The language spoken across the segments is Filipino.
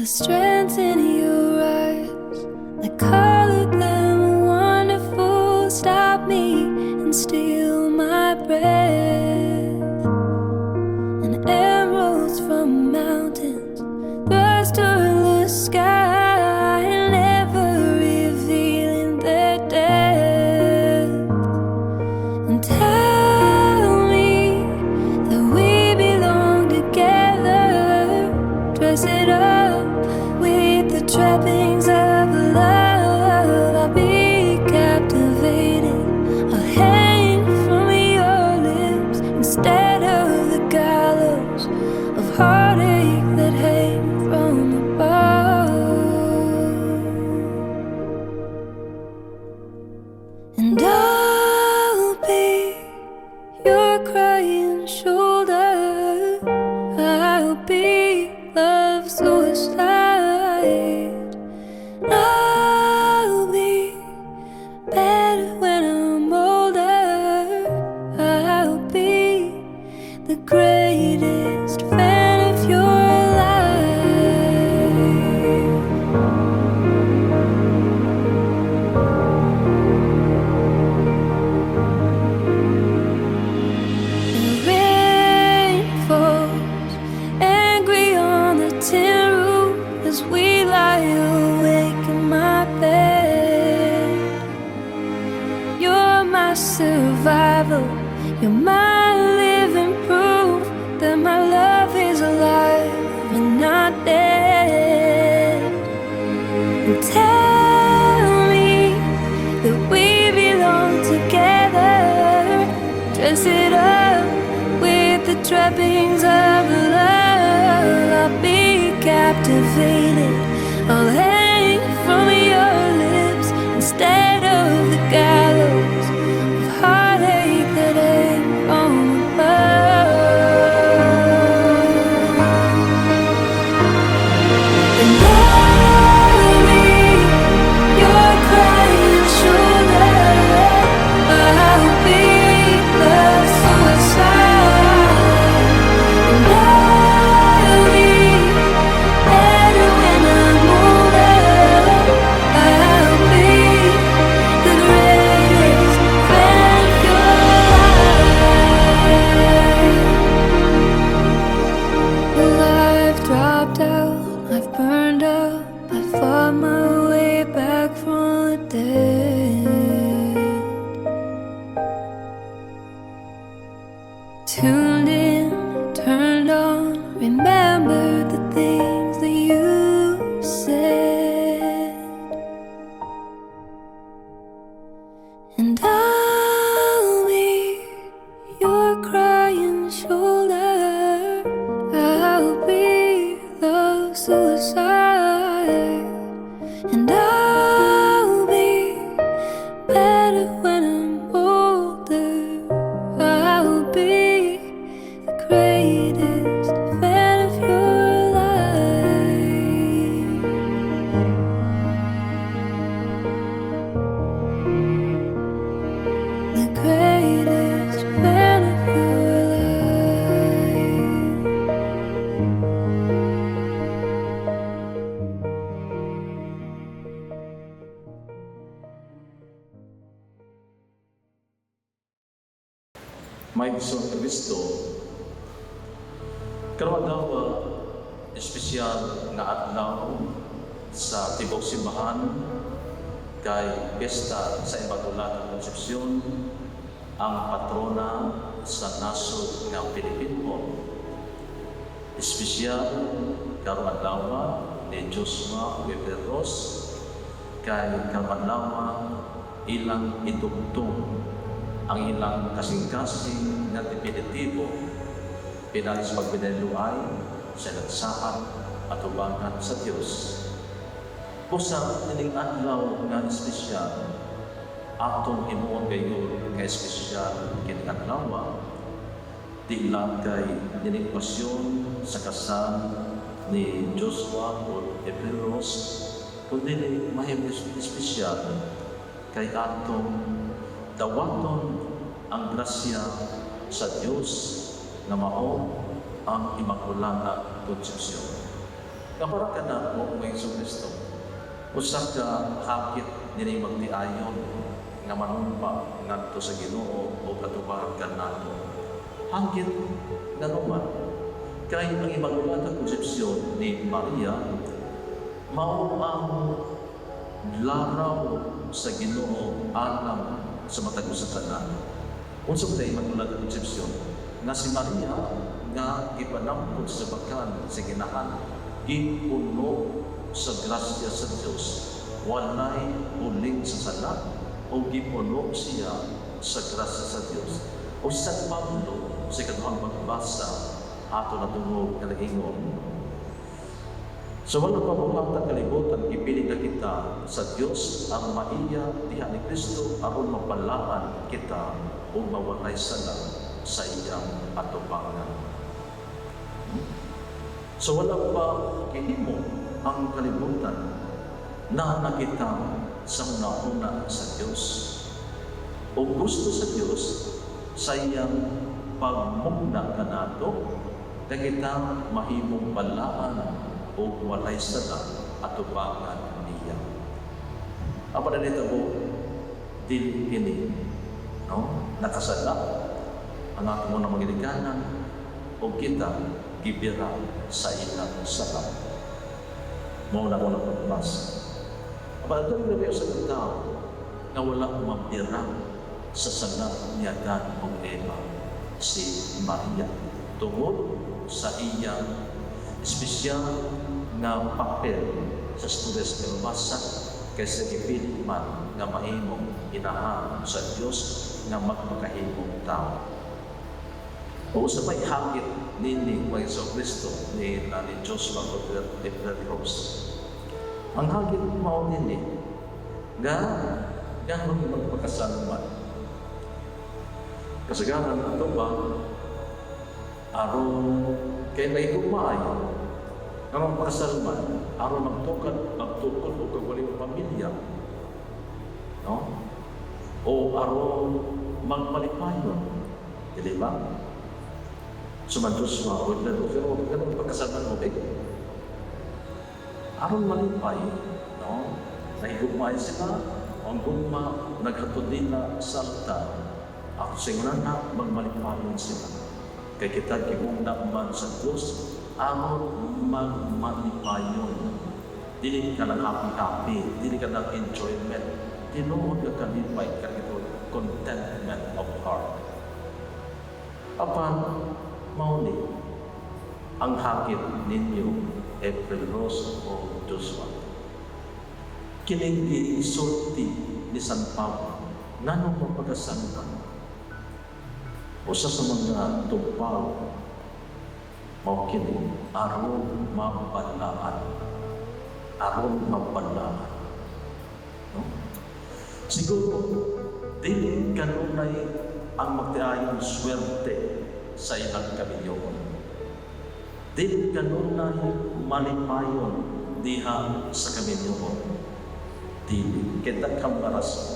strength in your eyes, the color them wonderful, stop me and steal my breath. And emeralds from mountains burst through the sky, never revealing their depth. And tell me that we belong together, dress it up with the trappings of love. I'll be captivated, I'll hang from your lips instead of the gallows of heartache that hang from above. And I'll be your crying shoulder, I'll be love's suicide. I'll be better when I'm older, I'll be the greatest fan of your life. The rain falls angry on the tin roof as we lie awake in my bed. You're my survival, you're my living proof that my love is alive and not dead. And tell me that we belong together, dress it up with the trappings of love. I'll be captivated, I'll hang from your lips instead of the gallows of heartache that hang from above. And I'll be your crying shoulder, I'll be the suicide. And I'll be better when I'm older, I'll be the greatest fan of your life. Well, I've dropped out, I've burned out, I fought my way back from the dead. Tuned in, turned on, remembered the things that you said. And I'll be your crying shoulder, I'll be love's suicide. And I'll be better when I'm older, I'll be the greatest fan of your life. The greatest fan of your life. May isang Kristo, karon daw espesyal nga adlaw sa tibok simbahan kay piyesta sa Immaculada Concepcion, ang patrona sa nasod nga Pilipino. Espesyal karon adlaw ni Joshua Weberos kay karon adlaw ilang itugtong ang ilang kasing-kasing na definitibo pinali sa pagbinaluay sa nagsaad at ubangan sa Diyos. Pusa nining adlaw nga espesyal, atong himuon gayon nga espesyal kining adlaw, di lang kay nining pasyon sa kasal ni Joshua o Epiros, kundi mahimong espesyal kay atong dawaton ang grasya sa Diyos na mao ang Immaculada Concepcion. Kapara ka na mo ng Kristo. Usa ka hakit dili magtiayon nga manumpa ngadto sa Ginoo o katubaran nato. Hakit nga naman kay ang Immaculada Concepcion ni Maria mao ang laraw sa Ginoo alang sa matag usa ka nato. Unsa tay Immaculada Concepcion nga si Maria nga ipanampod sa bakan sa ginahan gipuno sa grasya sa Dios, walay uling sa sala o gipuno siya sa grasya sa Dios. O sa Pablo sa ikaduhang pagbasa ato na tungod nga naingon. So wala pa buhatag kalibutan ipili na kita sa Dios ang maiya diha ni Kristo aron mapalaan kita o mawalay sala sa iyang atubangan. So wala pa gihimo ang kalibutan na nakita sa una-una sa Diyos. O gusto sa Diyos sa iyang pagmugna ka nato na kita mahimong balaan o walay sala at tubangan niya. Apa na dito po, dili kini, no? Nakasala ang ato mo na magigikanan o kita gibira sa ilang sala. Mauna ko na pagbasa. Aba, ito yung sa tao na wala mabirang sa sala ni Adan o Eva, si Maria. Tungod sa iyang espesyal na papel sa Students Kalbasa kaysa gipili man nga mahimong inahan sa Diyos nga magmakahimong tao. O sa may hakit nini ng Iso Kristo ni Joshua Rose. Ang hakit mao nini nga magpakasalman. Kasagaran ato ba aron kay may humay nga magpakasalman aron magtukod o kagwaling pamilya, no? O aron magpalipayon, di ba? Sumantos mo, pero ganun pagkasalan mo, aron malipay, no? Nahigugmay sila, ang gugma, naghatod nila sa altar, ako singunan na magmalipayon sila. Kaya kita gibugna man sa Diyos, aron magmalipayon. Dili ka lang happy-happy, dili ka lang enjoyment, tinuod ka kalipay, ka ito contentment of heart. Apan, mauni ang hakit ninyo April Rose o Joshua. Kining isulti ni San Pablo nanong mapagasantan o sa mga tumpaw mao kini aron mabalaan no? Siguro dili kanunay ang magtiayong swerte sa ilang kaminyoon. Dili kanunay malipayon diha sa kaminyoon. Dili kita kamaras.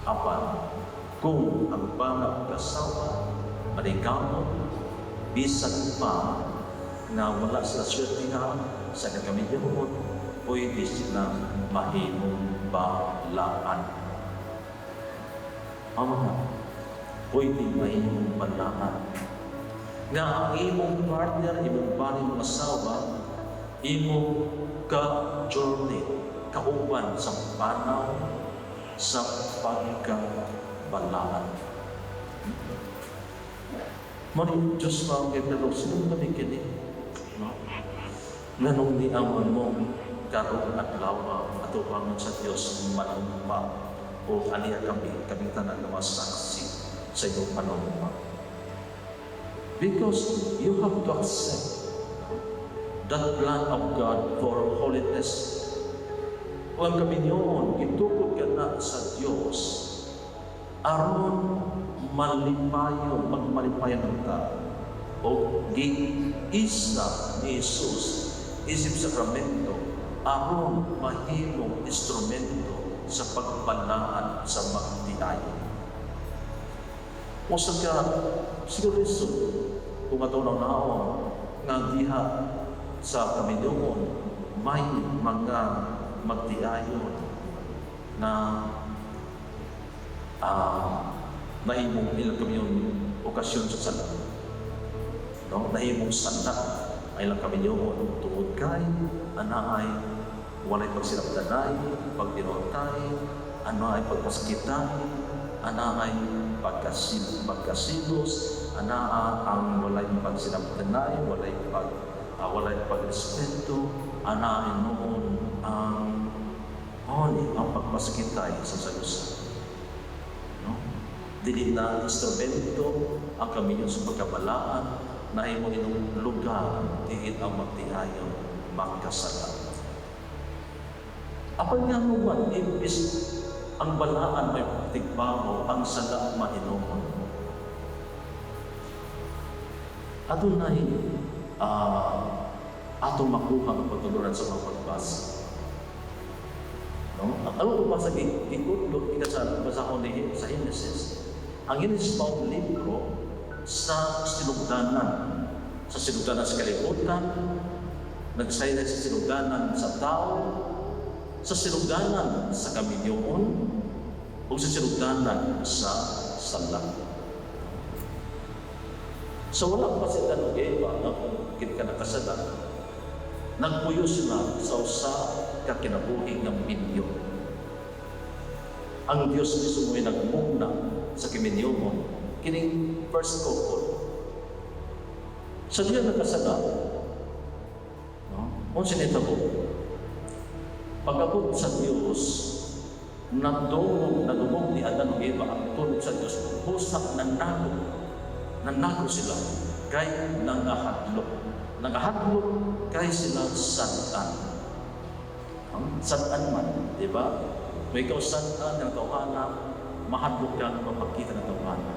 Apan kung ang bangag kasawa maligamon bisan pa na wala sila swertihan sa kaminyoon, pwede sila mahimong balaan. Pwede mahimong balaan. Nga ang imong partner, imong bali mong asawa, imong ka-journey, kauban sa panaw sa pagkabalaan. Maring Diyos mga kaibigan, sinong namikini? No? Nanong ni amon mo karoon at lawa at upangon sa Diyos manumpa o aniya kami tanan na masaksi sa iyong panumpa. Because you have to accept that plan of God for holiness. O ang kaminyoon, itukod ka na sa Diyos aron magmalipayon ng tao. O gi-isa ni Jesus isip sakramento aron mahimong instrumento sa pagbalaan sa magtiayon. O sa siguro iso, kung ito na naon, nga diha sa Kaminyuon, may mga magtiayon na nahimong ilang Kaminyuon okasyon sa sala. No? Nahimong sanda ay ilang Kaminyuon tungod kay anaay walay pagsinabdanay, pagtinuotay, anaay pagpasakitan, anaay pagkasilos, ang walay pagsinabdanay, walay pagrespeto, anaay noon ang pagpasakitay sa salusa. No? Dili na instrumento ang Kaminyuon sa pagkabalaan na imo inong lugar diin ang magtiayon magkasala. Apan nga naman, imbis ang balaan may tigbaho, ang sala mainomon. Adunay, atong makuha ang pagtuluran sa mga pagbasa. No? Ang ano ba sa ikutlo, basahon ni sa Genesis? Ang Genesis mao libro sa sinugdanan. Sa sinugdanan sa kalibutan, nagsayad sa sinugdanan sa tao, sa sinugdanan sa Kaminyuon, o sa sinugdanan sa sala. So wala pa sila ng Eva na kung ka nakasala, nagpuyo sila sa usa ka kinabuhi ng minyo. Ang Diyos mismo ay nagmugna sa Kaminyuon, kining first couple. Sa diya nakasala, no? Kung sinitabo, pag-abot sa Diyos, nadumog ni Adan o Eva ang tulog sa Diyos, husak nanalo sila, kay nangahadlok kay sila satan. Satan man, di ba? Kung ikaw satan ng tawhana, mahadlok ka ng mapagkita ng tawhana.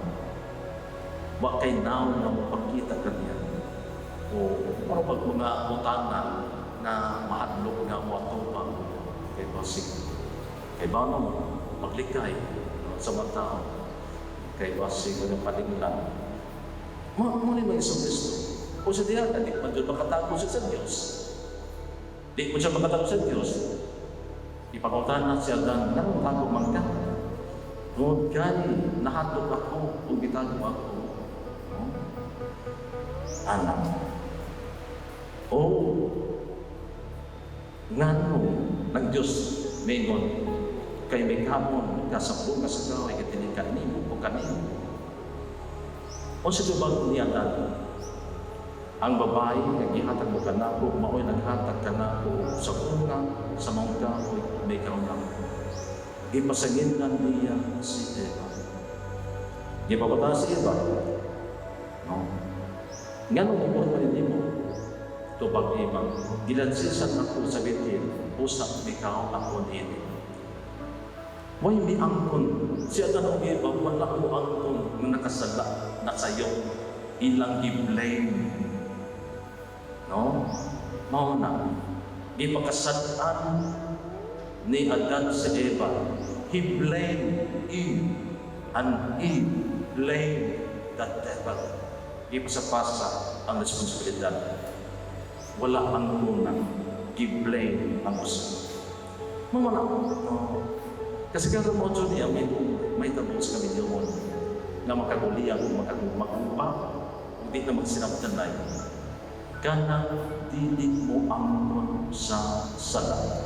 Wa kay naon na mapagkita ka niya. O para pag mga utana na mahadlok nga mo atupang kay basig. Kay bano maglikay sa mga tao. Kay basig ng palinglan. Muna yung Iso Kristo. O sa diyan, di man dyan makatago siya sa Diyos. Di mo siya makatago sa Diyos. Ipakutan na siya na nakatago man ka. Noon kani, nahatok ako, kung bitago ako. Anak. Ngano ng Diyos mingon kay may kamon kasabong ka sa gaway katinikan nimo o kanino. O sa tubag niya ang babae naghihatag mo kanako, mao'y naghatag kanako sa una, sa mga kahoy, may kaunang. Ipasanginan niya si Eva. Ipapata si Eva. No? Nga nung ipon pa rin mo, tubag Eva, gilansisan ako sa bitin, usap ikaw ako nini. May angkon, si Adan o Eva, wala ko angkon na nakasala na sayo, ilang i-blame. No? Mauna, ipakasalaan ni Adan si Eva. He blamed Eve, and Eve blamed the devil. Ipasapasa ang responsibilidad. Wala ang unang, i-blame ang uso. Mauna, no? Kasi kaya mo dyan niya, may tabong sa Kaminyuon na makaguliyang, magkupa, hindi na magsinaptan na yun. Kana dili mo angkon sa sala.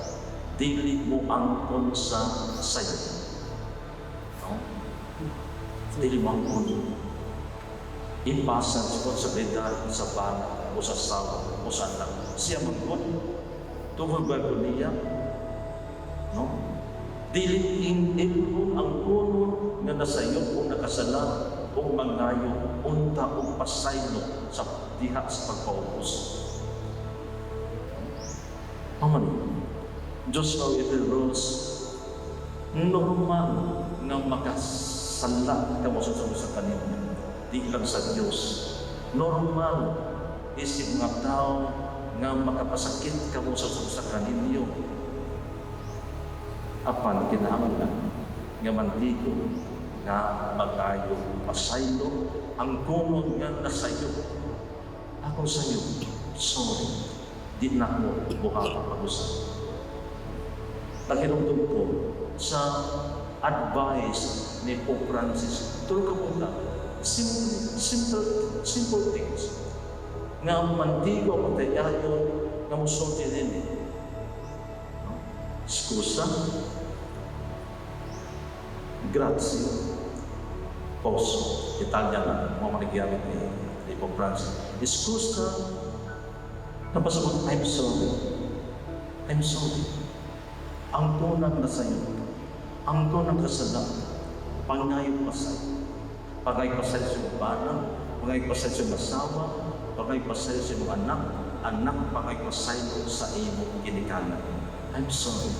Dili mo angkon sa sayo. No? Dili mo angkon. Ipasa sa responsibilidad sa bata o sa sawa o sa anak. Siya mangkon. Tungkol ba ko niya? No? Dili mo ang kuno nga nasayo o nakasala o mangayo unta o pasaylo sa diha sa pagpaubos. Aman, Diyos o Eteros, normal nga makasala ka mo sa kanina. Di lang sa Diyos. Normal isip nga tao nga makapasakit ka mo sa kaninyo. Apan kinahanglan nga mantigo nga magayo pasaylo ang kuno nga nasayo. Ako sa iyo, sorry. di na mo buhat pag-usap. Naghinungtong ko sa advice ni Pope Francis. Tulog ka muna. Simple things. Nga mantigo ang tayayon nga musulti din. Scusa, grazie, posso. Italian na, mga manigyamit ni Pope Francis. Scusa, napasabot, I'm sorry. I'm sorry. Ang tunang na sa'yo, ang tunang kasalanan, pangayong pasay. Pangayong pasay sa mga bana, pangayong pasay sa mga asawa, pangayong pasay sa mga anak, pangayong pasay sa imong ginikanan. I'm sorry.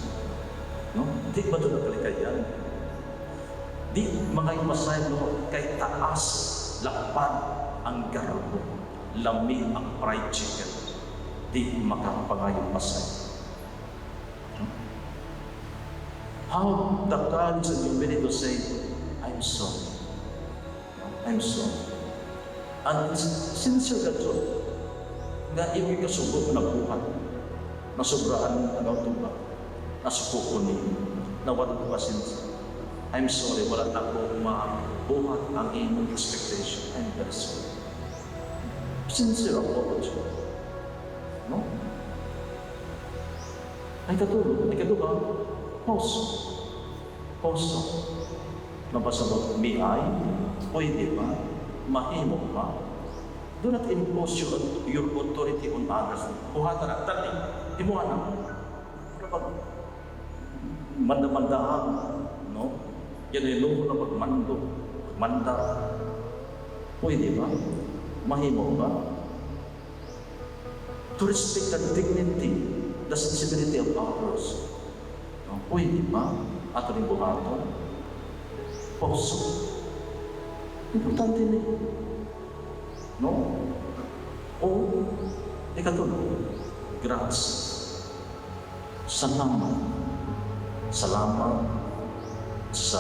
No? Di ba ito nakalikayan? Di mangayong pasay no, kay taas, lakpan ang garbo, lami ang fried chicken. Di makapangayong pasay. How the courage and humility to say, I'm sorry. I'm sorry. And it's sincere ka ito. Nga ibig kasugot na buhat. Nasubraan ang autoba. Nasuko ko niyo. Nawala ko sincere. I'm sorry. Wala na ko mabuhat ang imong expectation. I'm very sorry. Sincere apology. No? Ay katulog. Ay katulog. Poso. Napasabot, may ay, pwede ba, mahimo ba? Do not impose your authority on others. Puhata na, tali, himuha na. Pero pag manda-mandaan, no? Yan yung luho na pagmando, manda. Pwede ba? Mahimo ba? To respect the dignity, the sensibility of others. No? Pwede ba? Ato rin buhaton. Poso. Importante na yun. No? O, ikatulog. Grazie. Salamat. Salamat sa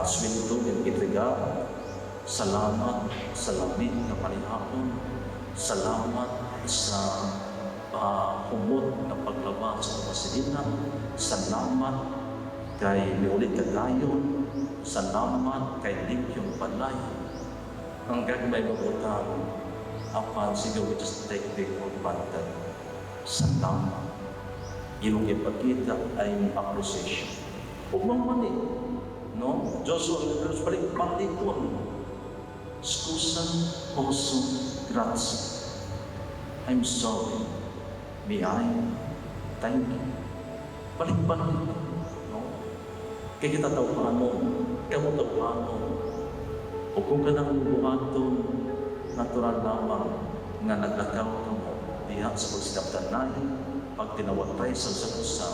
sweldo ng itriga. Salamat sa lamig na palinhapon. Salamat sa humod na paglaba sa pasilina. Salamat kay Meulit Kagayon. Salamat kay Likyong Palay. Hanggang may mabutang apan sigaw we just take the for granted. Salamat. Iyong ipakita ay appreciation. Huwag mong mani. No? Joshua, balik palikon. Scusa, poso, grazie. I'm sorry. May I? Thank you. Balik-balik. No? Kaya kita tawano, kamu tawano. O kung ka nang buhaton, natural lamang nga naglakaw ka mo diha sa pagsidaptanay, pag tinawatay sa usa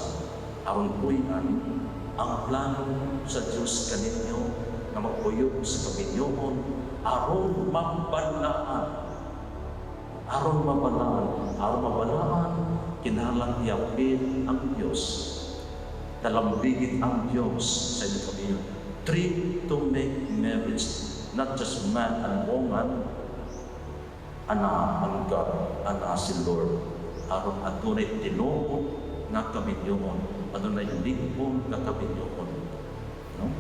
aron puy-an ang plano sa Diyos kaninyo na magpuyog sa kaminyoon aron mabalaan, kinalang iyapin ang Diyos. Talambigit ang Diyos sa inyong pamilya. Three to make marriage, not just man and woman, ana ang God, ana si Lord. Aron adunay tinuod nga kaminyoon, adunay lingkod nga kaminyoon. No?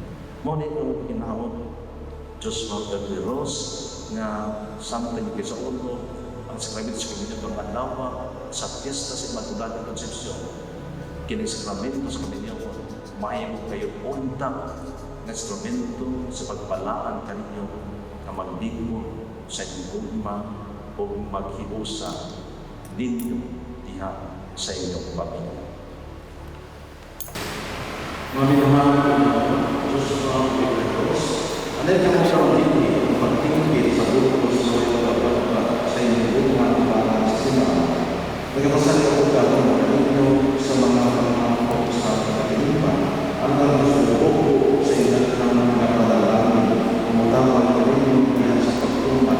Muna itong kinahon, Diyos mga Rose, nga something sa ulo, ang sakramento sa kaminyoon ng alawa, sa fiesta sa Immaculada Concepcion, kining sakramento sa kaminyoon, mahimo kayo unta ng instrumento sa pagpalaan kaninyo na maglingkod sa inyong ugma o maghiusa ninyo diha sa inyong pamilya. Mamimahal ko na Diyos ang Pilipinos. Alay ka mo sa uliti ang pagtingkit sa bukos sa iyong kapatid sa inyong ugma para sa simaan. Nagkapasali ako gano'n na ninyo sa mga pangako sa katilipan hanggang susubuko sa inyong mga padalaman ang matawag na ninyo diyan sa pagtuman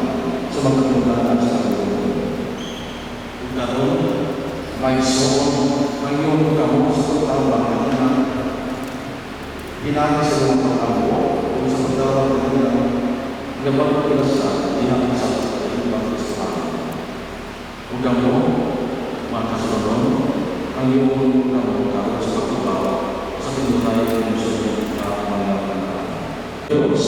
sa mga tumanan sa kalunan. Gano'n, may soon, ngayon kamo sa pagtawag na hinagi sa mga pagtawag kung sa pagtawag na nila gabang kilasa diyan sa katilipan sa Kristiyan. Ugamo, ang iyong kamutan sa pagbabawa sa pinunay ng susunod na mga panahon. Diyos,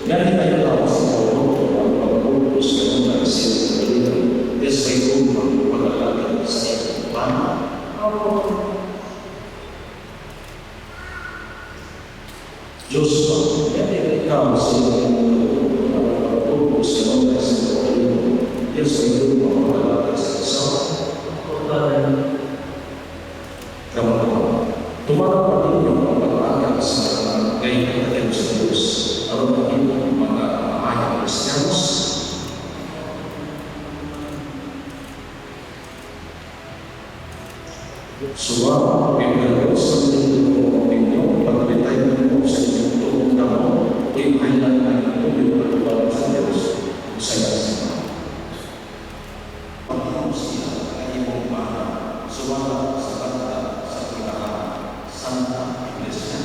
yan tayo lang sa Paulo ang pag-utos ka ng nagsiyo sa kalitan yes may umang pag-alagad sa iyong paano. Diyos ba, yan ikaw sa iyong pag-utos ka ng nagsiyo sa kalitan yes may umang pag-alagad sa isawa. Tumarap pa ninyo ang pag-aaral sa ngayon sa Diyos at ang inyong mga maayang Kristiyanos. Suwa, pagkakaroon sa inyong pagkalitay mo sa inyong tuong damo o yung kailan na inyong pagkakaroon sa Diyos sa iyong pag-aaral siya ay imong mahal suwala sa kanta sa pagkakaroon Santa Iglesia.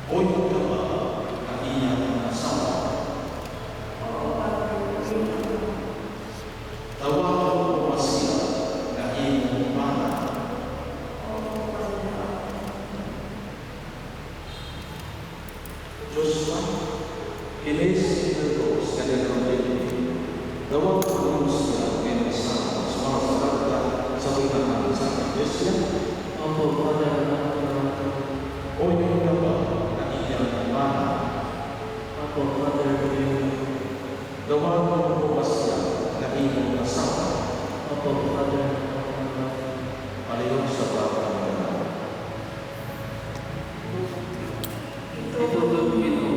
O yung gawa na iyang asawa. Tawagan mo ba siya na iyong mana? Diyos ba? Ilis ito sa kanilang pagkakas. Tawagan mo siya na iyong asawa sa mga kanta sa pagkakaroon sa Iglesia. O yung gawa na iyang mana? Gawa mo ba siya na iyong asawa? Aliyon sa bawat mga. Ito gagawin mo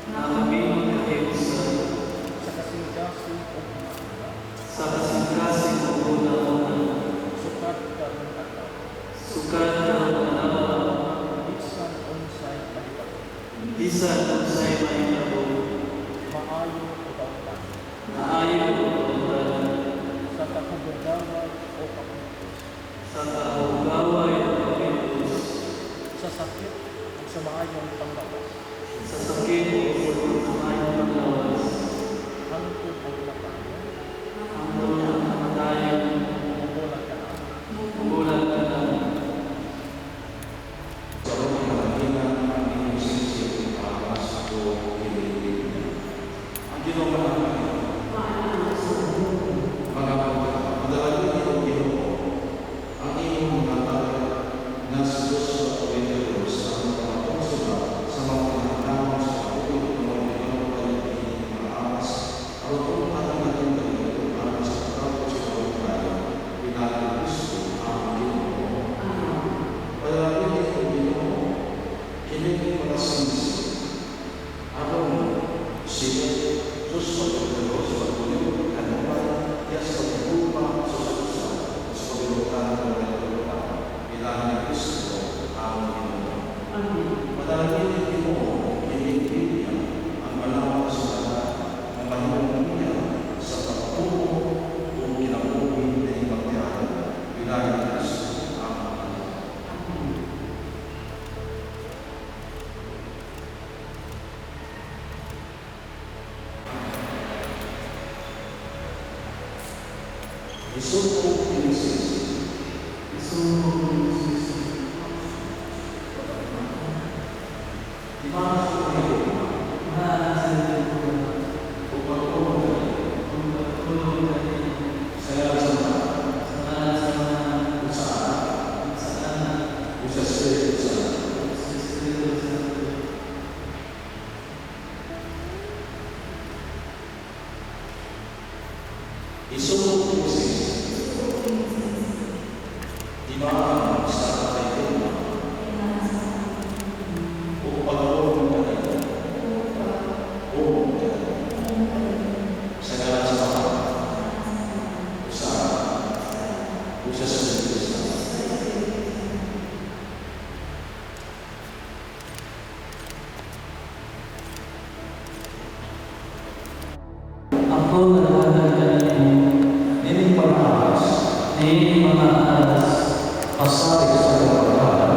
na kami magkayusa sa kasing-kasing o una sukat ka ng ataw bisan unsay mahitabo maayo o kautan sa kahugaway o kapulos sa sakit at sa maayong panglawas hangtod ang kamatayon bubulan ka na Sa mga kanina ang inyong sinisip para sa pinili. Ang ginawa namin, mga madalagin ang Ginoo, ang inyong natawag na sa Diyos sa Panginoon sa mga konsulat sa mga pinagkaman sa pagkukulong ng mga pinagkakalipin ng mga amas, at kung ano natin dahil para sa pagkakot sa pagkakalipin, pinagkakalipin Kristo ang Ginoo. Padalagin ang Ginoo, kinig mga sinisip, abang siya, Diyos sa pagkakot sa pagkukulong kanuman, yes, pagkukulong sa susunod, sa pagkukulong ng mga pagkukulong, ilahan ni Kristo ang Ginoo. Padalagin ang Ginoo, kinig niya ang malawang kasulatan, ang panahon niya sa pagkukulong o kinabuhin na ipagtiyahan, ilahan ni Kristo ang Ginoo. Isuko Pilisis. Di mana sa Panginoon? Upang saya sama usaha usaha isuko Pilisis. Di mana sa Panginoon? Ako nalahanan kanino Ini pangahas, ni mga alas pasari sa kabataan,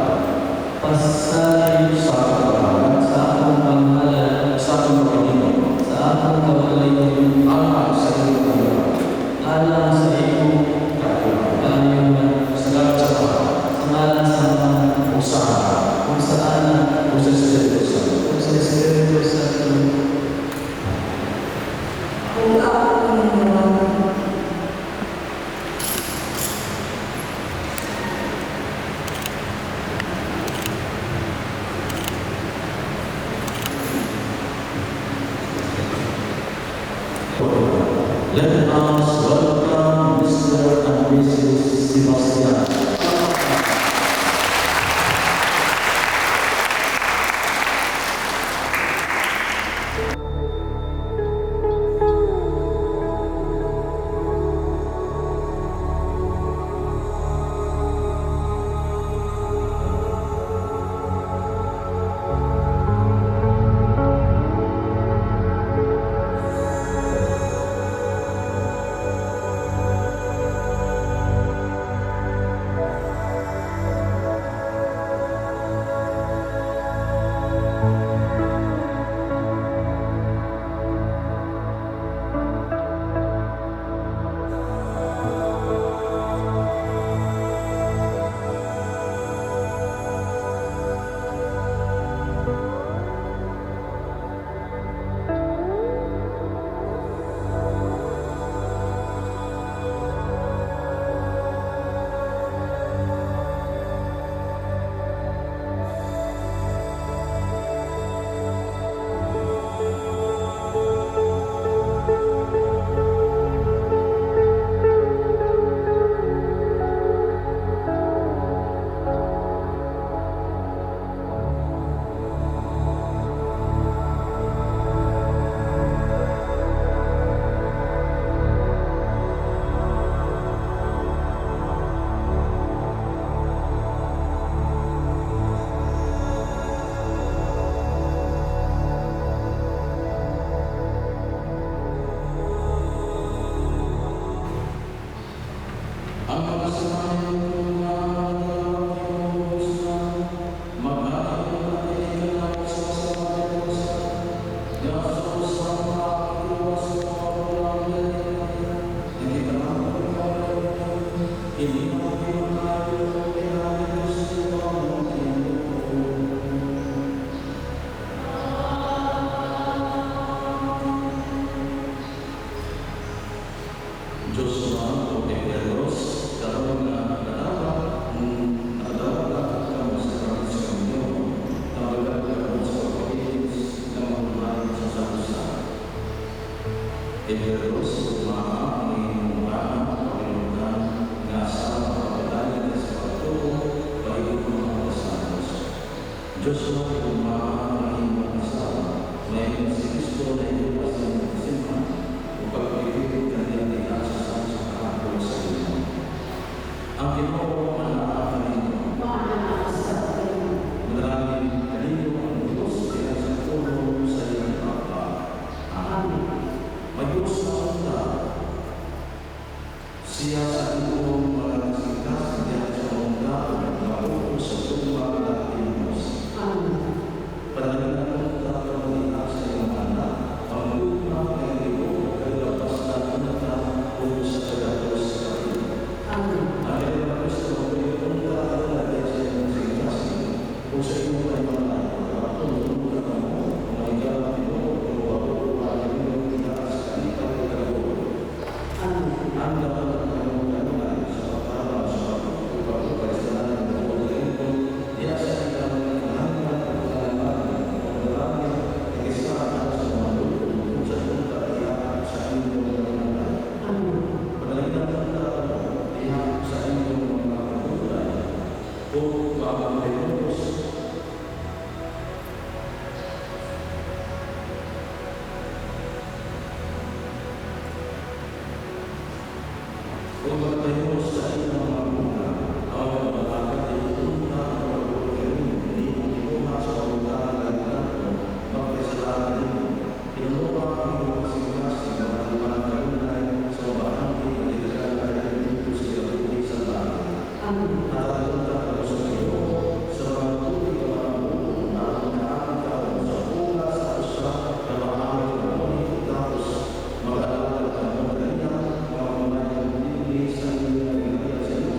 pasayo sa kabataan, sa akong panghalan sa atong Panginoon, sa akong kagalingon alang sa Ang pagkasamahan ko na Diyos na maghahanap natin ang sa Diyos na sa mga iwas sa mga hindi ka naman hindi mo pinakayo pinakayo sa mga Diyos na o Diyos, karoon na nakadawa na kamo sa karoon sa inyo, tawagan karoon sa pagkakilis na magmahal sa sakusa. Diyos, ang inyong anak, Panginoon, na sa pagkakalain sa pagtuto, pahigit mga kasanos. Diyos na ang inyong kasama, ngayon si Kristo na inyong kasama, upang pagkakit kanila nila sa kahapon sa inyo. Ang Ginoo mananakan ninyo. Manalangin kanino ang Diyos kaya sa tulong sa iyong Papa. Amen. Mag-Diyos na unta. Siya sa inyong malagsikas niya sa unta at mabuto sa tumang natin Diyos. Amen. Panalangin ang unta kanina sa iyong anak. Ang lupang ng Ginoo ay lapas na unta kung sa kadalos sa iyo. Amen. Ang iyong Kristo ay unta at lagay sa iyong sigasin. Kung sa iyong ay mga tulungan mo, may galang mo, kung wapuro ang iyong itaas kanita o kalabot. Amen. Ang dapat ang iyong kanunan sa pagkakaroon sa pagkakaroon sa nalang ng pagkakaroon, diya sa iyong hanggang at kalamanan, ang maraming nag-isaraan sa mga luto, kung sa iyong kailangan sa iyong kanunan. Amen. Pagkalitan ng tao, diya sa iyong mga kanunan, o babangay ng Diyos. Kung magtayo sa ilang mga muna, ang mga malakad ay itunta ang mga kayo, hindi mo kinuha sa pagkakaan ng nato, magkasalanan ninyo. Pinuha ang iyong kasing-kasing, mga naman kalunay sa bahagi na nilagay dito sa iyong sa langit. Natatunta ako sa iyo, sa mga tubig na mga buo, na ang nakakataon sa bunga sa usa, na mahamay na ngunit tapos mag-alala ka ng ganyan, mga mamayang hindi sa iyong nagiging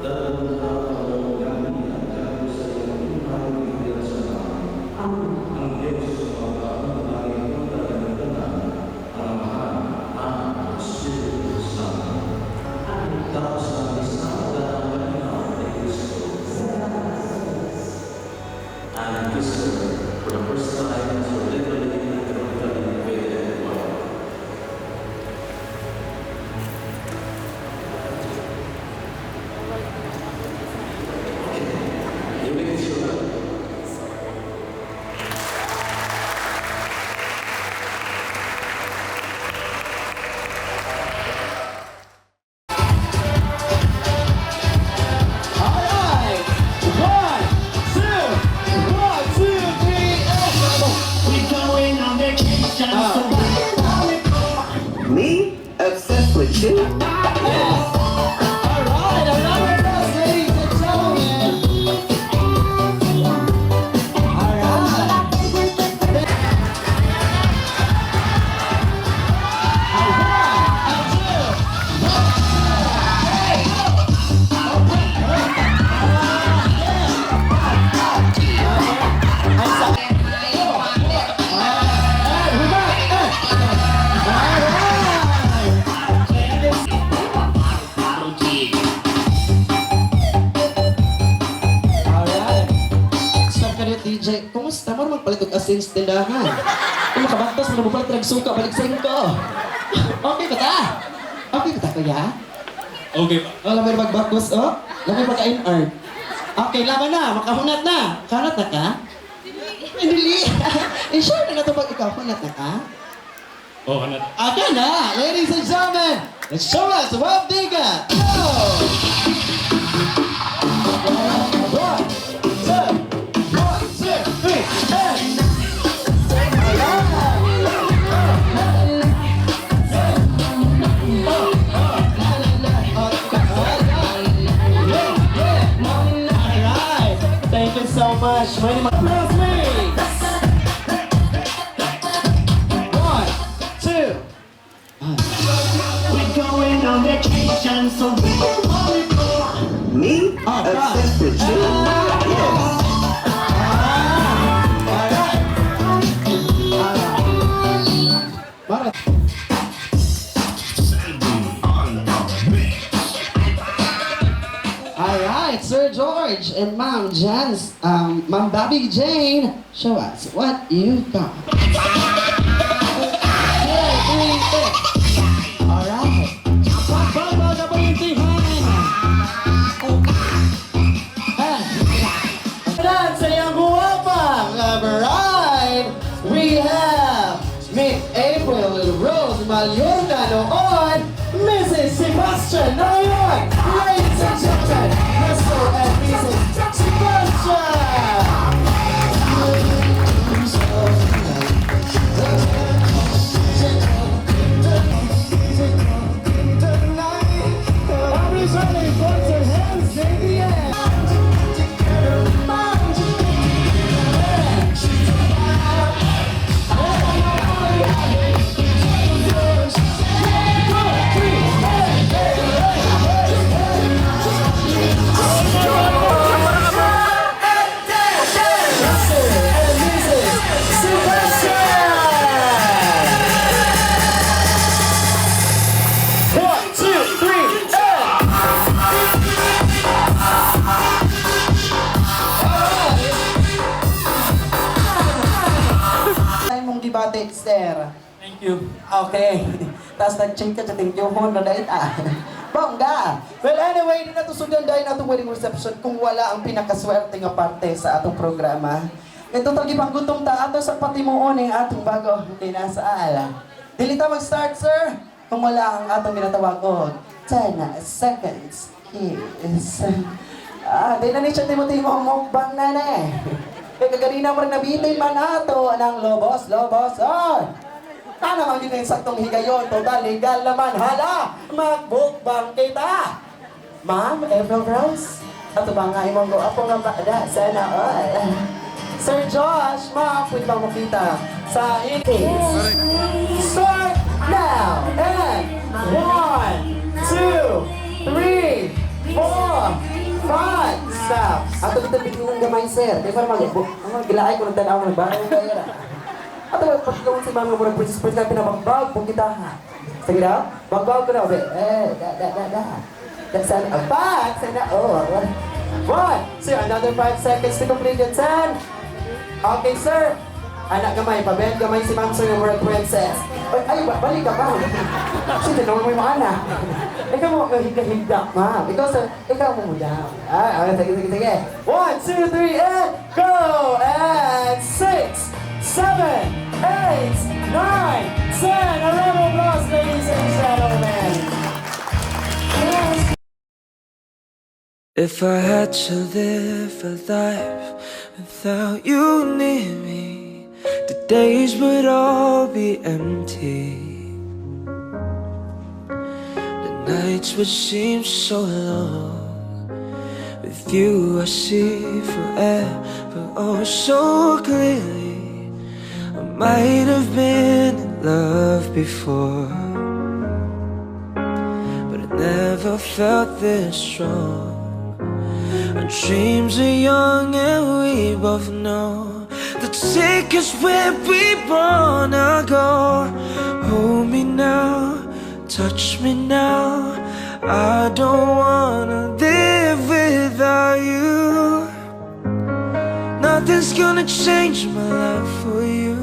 dalawang taon ganyan, dahil sa iyong imahe hindi sa langit. Ang Diyos sa mga langit ng tagandanan, ang mahal, ang Espiritu Santo. Tapos ang isa na malinaw ni Kristo. And Kristo, for the first time, so literally, economically invaded the world. You make it sure. Alright! One, two, three, We're going on vacation, so Me? Obsessed with you? Alright, another bus, ladies and gentlemen. Alright. Alright. So, kanyo DJ, kumusta mo magpalit og asin sa tindahan? Kung makabantos mo na mapalit ng suka, balik sa ko. Okay ba ta? Okay ba ta, kuya? Okay pa. Oh, lamay magbakos, oh. Lamay magka-in-art. Okay, laban na. Makahunat na. Kanat na ka? Hindi. I-share na ito pag ikaw. Hunat na ka? Oh, hanat. Okay na. Ladies and gentlemen, let's show us Rob Diga. Go! 1, 2, 3, and... Alright. so much. May naman classmates. 1, 2. We're going on vacation, so we don't wanna go. Me? Obsessed with you? Yes. Alright, Sir George and Ma'am Jans, Ma'am Bobby Jane, show us what you got. 2, 3, 4. Alright. Pagbabaw na palintihan. Dan sa iyong guwapang bride, we have Miss April Rose Mallorca noon, Mrs. Sebastian Noyon. Ladies and gentlemen, Mr. and Mrs. Sebastian. Everybody put your hands in the air. Mong debate, sir. Thank you. Okay. Tapos nag-change ka sa thank you mo na dahil Bongga! Well, anyway, di na ito sundan dahil na itong wedding reception kung wala ang pinakaswerte nga parte sa atong programa. Ito tagi pang gutom ta ato sa patimuon ng atong bago dinasal. Dili ta mag-start, sir, kung wala ang atong ginatawagon. 10 seconds. Yes. Di na ni siya timo-timo ang mukbang na na eh. Kaya kaganina mo rin nabitin man ato ng lobos. Oy! Naman yun yung saktong higayon. Total, legal naman. Hala! Magbukbang kita! Ma'am, April Rose? Ato ba nga imong go apo nga bada? Sana all. Sir Josh, ma'am, pwede bang makita sa incase? Start now! And 1, 2, 3, 4, 5, stop! Ato dito bigyan ng gamay, sir. Kaya para mag-gilaay ko ng tanaw ng bahay kayo na. Ato pagkawin si mga muna princess na pinabagbag po kita ha. Sige na, bagbag ko na. That's an back. Sana, oh. 1, sir, another 5 seconds to complete your 10. Okay, sir. Anak gamay, pabend gamay si ma'am sir yung mga princess. Ay, balik ka pa. Sige, naman mo yung anak. Ikaw mo higda-higda, ma'am. Ikaw, sir, ikaw mo muna. Sige. 1, 2, 3, and go! And 6, 7, 8, 9, 10. A round of applause, ladies and gentlemen. If I had to live a life without you near me, the days would all be empty. The nights would seem so long. With you I see forever oh so clearly. I might have been in love before, but I never felt this strong. Our dreams are young and we both know they'll take us where we wanna go. Hold me now, touch me now. I don't wanna live without you. Nothing's gonna change my life for you.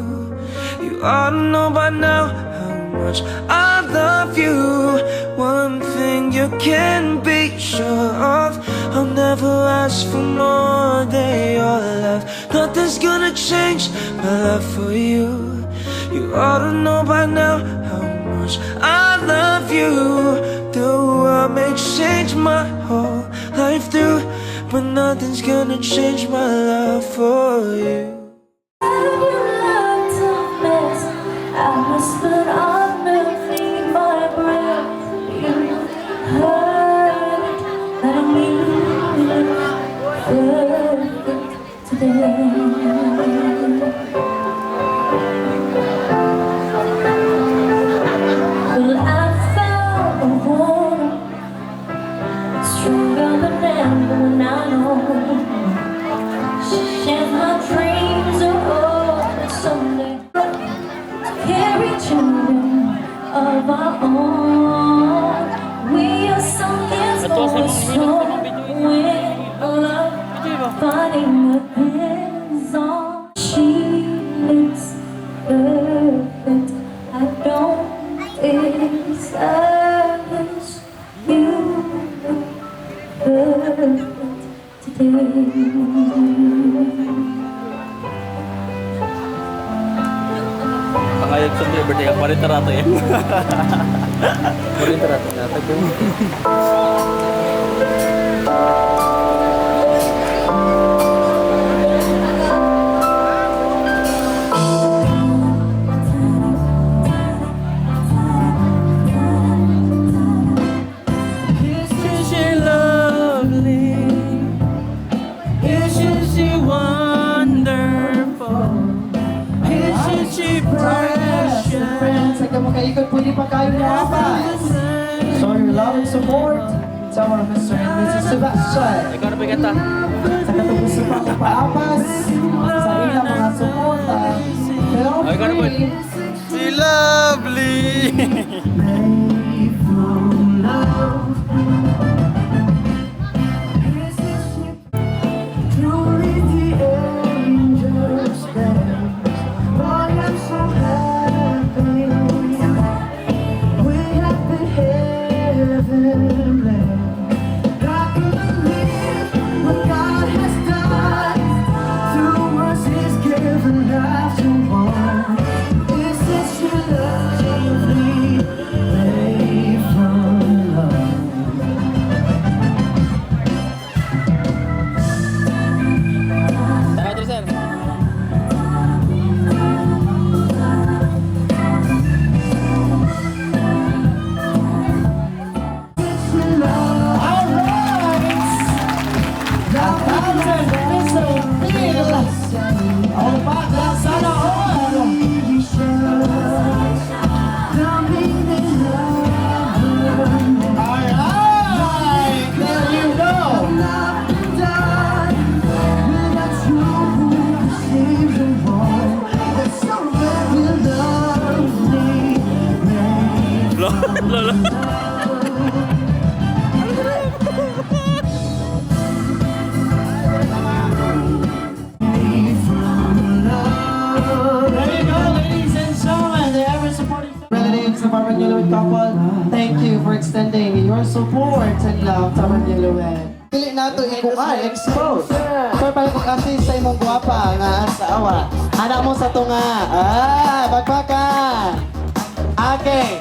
You ought to know by now how much I love you. One thing you can be sure of, I'll never ask for more than your love. Nothing's gonna change my love for you. You ought to know by now how much I love you. The world may change my whole life through, but nothing's gonna change my love for you. I whispered underneath my breath. You heard that I knew it. Well, I found a woman stronger than anyone I know. She shares my dreams, oh, someday to carry children of our own. We are something's going strong when love fighting against all. She looks perfect. I don't deserve this. You look perfect today. Pangayag sa liberty ka, paritarato yan. Paritarato natin. Isn't she lovely? Isn't she wonderful? Isn't she precious? Friends, hanggang makaikot, pwede pa kayo nakapas. So your love and support sa our Mr. and Mrs. Sebastian. Ikaw na bigata. Sa katubusan pa ng paapas, sa ilang mga suporta. Pero Ay, ikaw na po. free, Si Lovely! Sir, sir. Lolo. relatives of our Manyaluan couple, thank you for extending your support and love to our Manyaluan. Dili na ito expose. So, pala kung kasi sa imong guwapa nga asawa. Anak mo sa tunga. Bagbakan. Okay.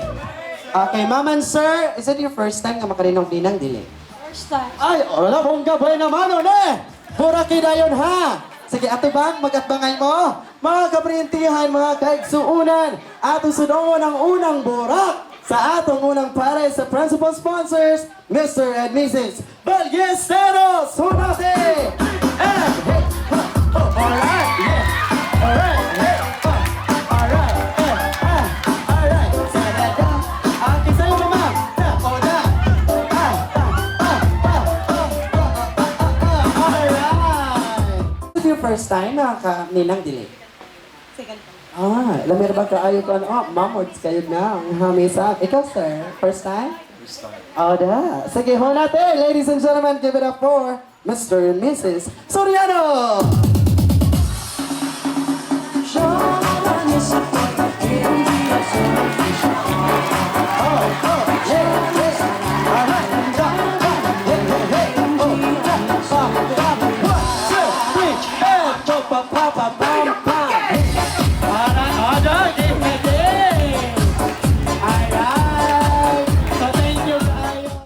Okay, ma'am and sir, is it your first time nga makarinong-dinang dili? First time. Ay, wala mong gabay naman, ne! Pura kidayon, ha! Sige, ato bang mag-atbangay mo? Mga kaprientihan, mga kaigsuunan, ato sudoon ang unang burak sa atong unang pare sa principal sponsors, Mr. and Mrs. Ballesteros! Hunate! And, hey, alright, yeah, alright, hey, alright, alright, sarada, aking sa'yo naman, oda, alright! Is it your first time na ninang dili? Second time. Lamir ba kaayo ko mamods kayo na ang hamisa. Ikaw, sir, first time? First time. Da. Sige, ho natin, ladies and gentlemen, give it up for Mr. and Mrs. Soriano!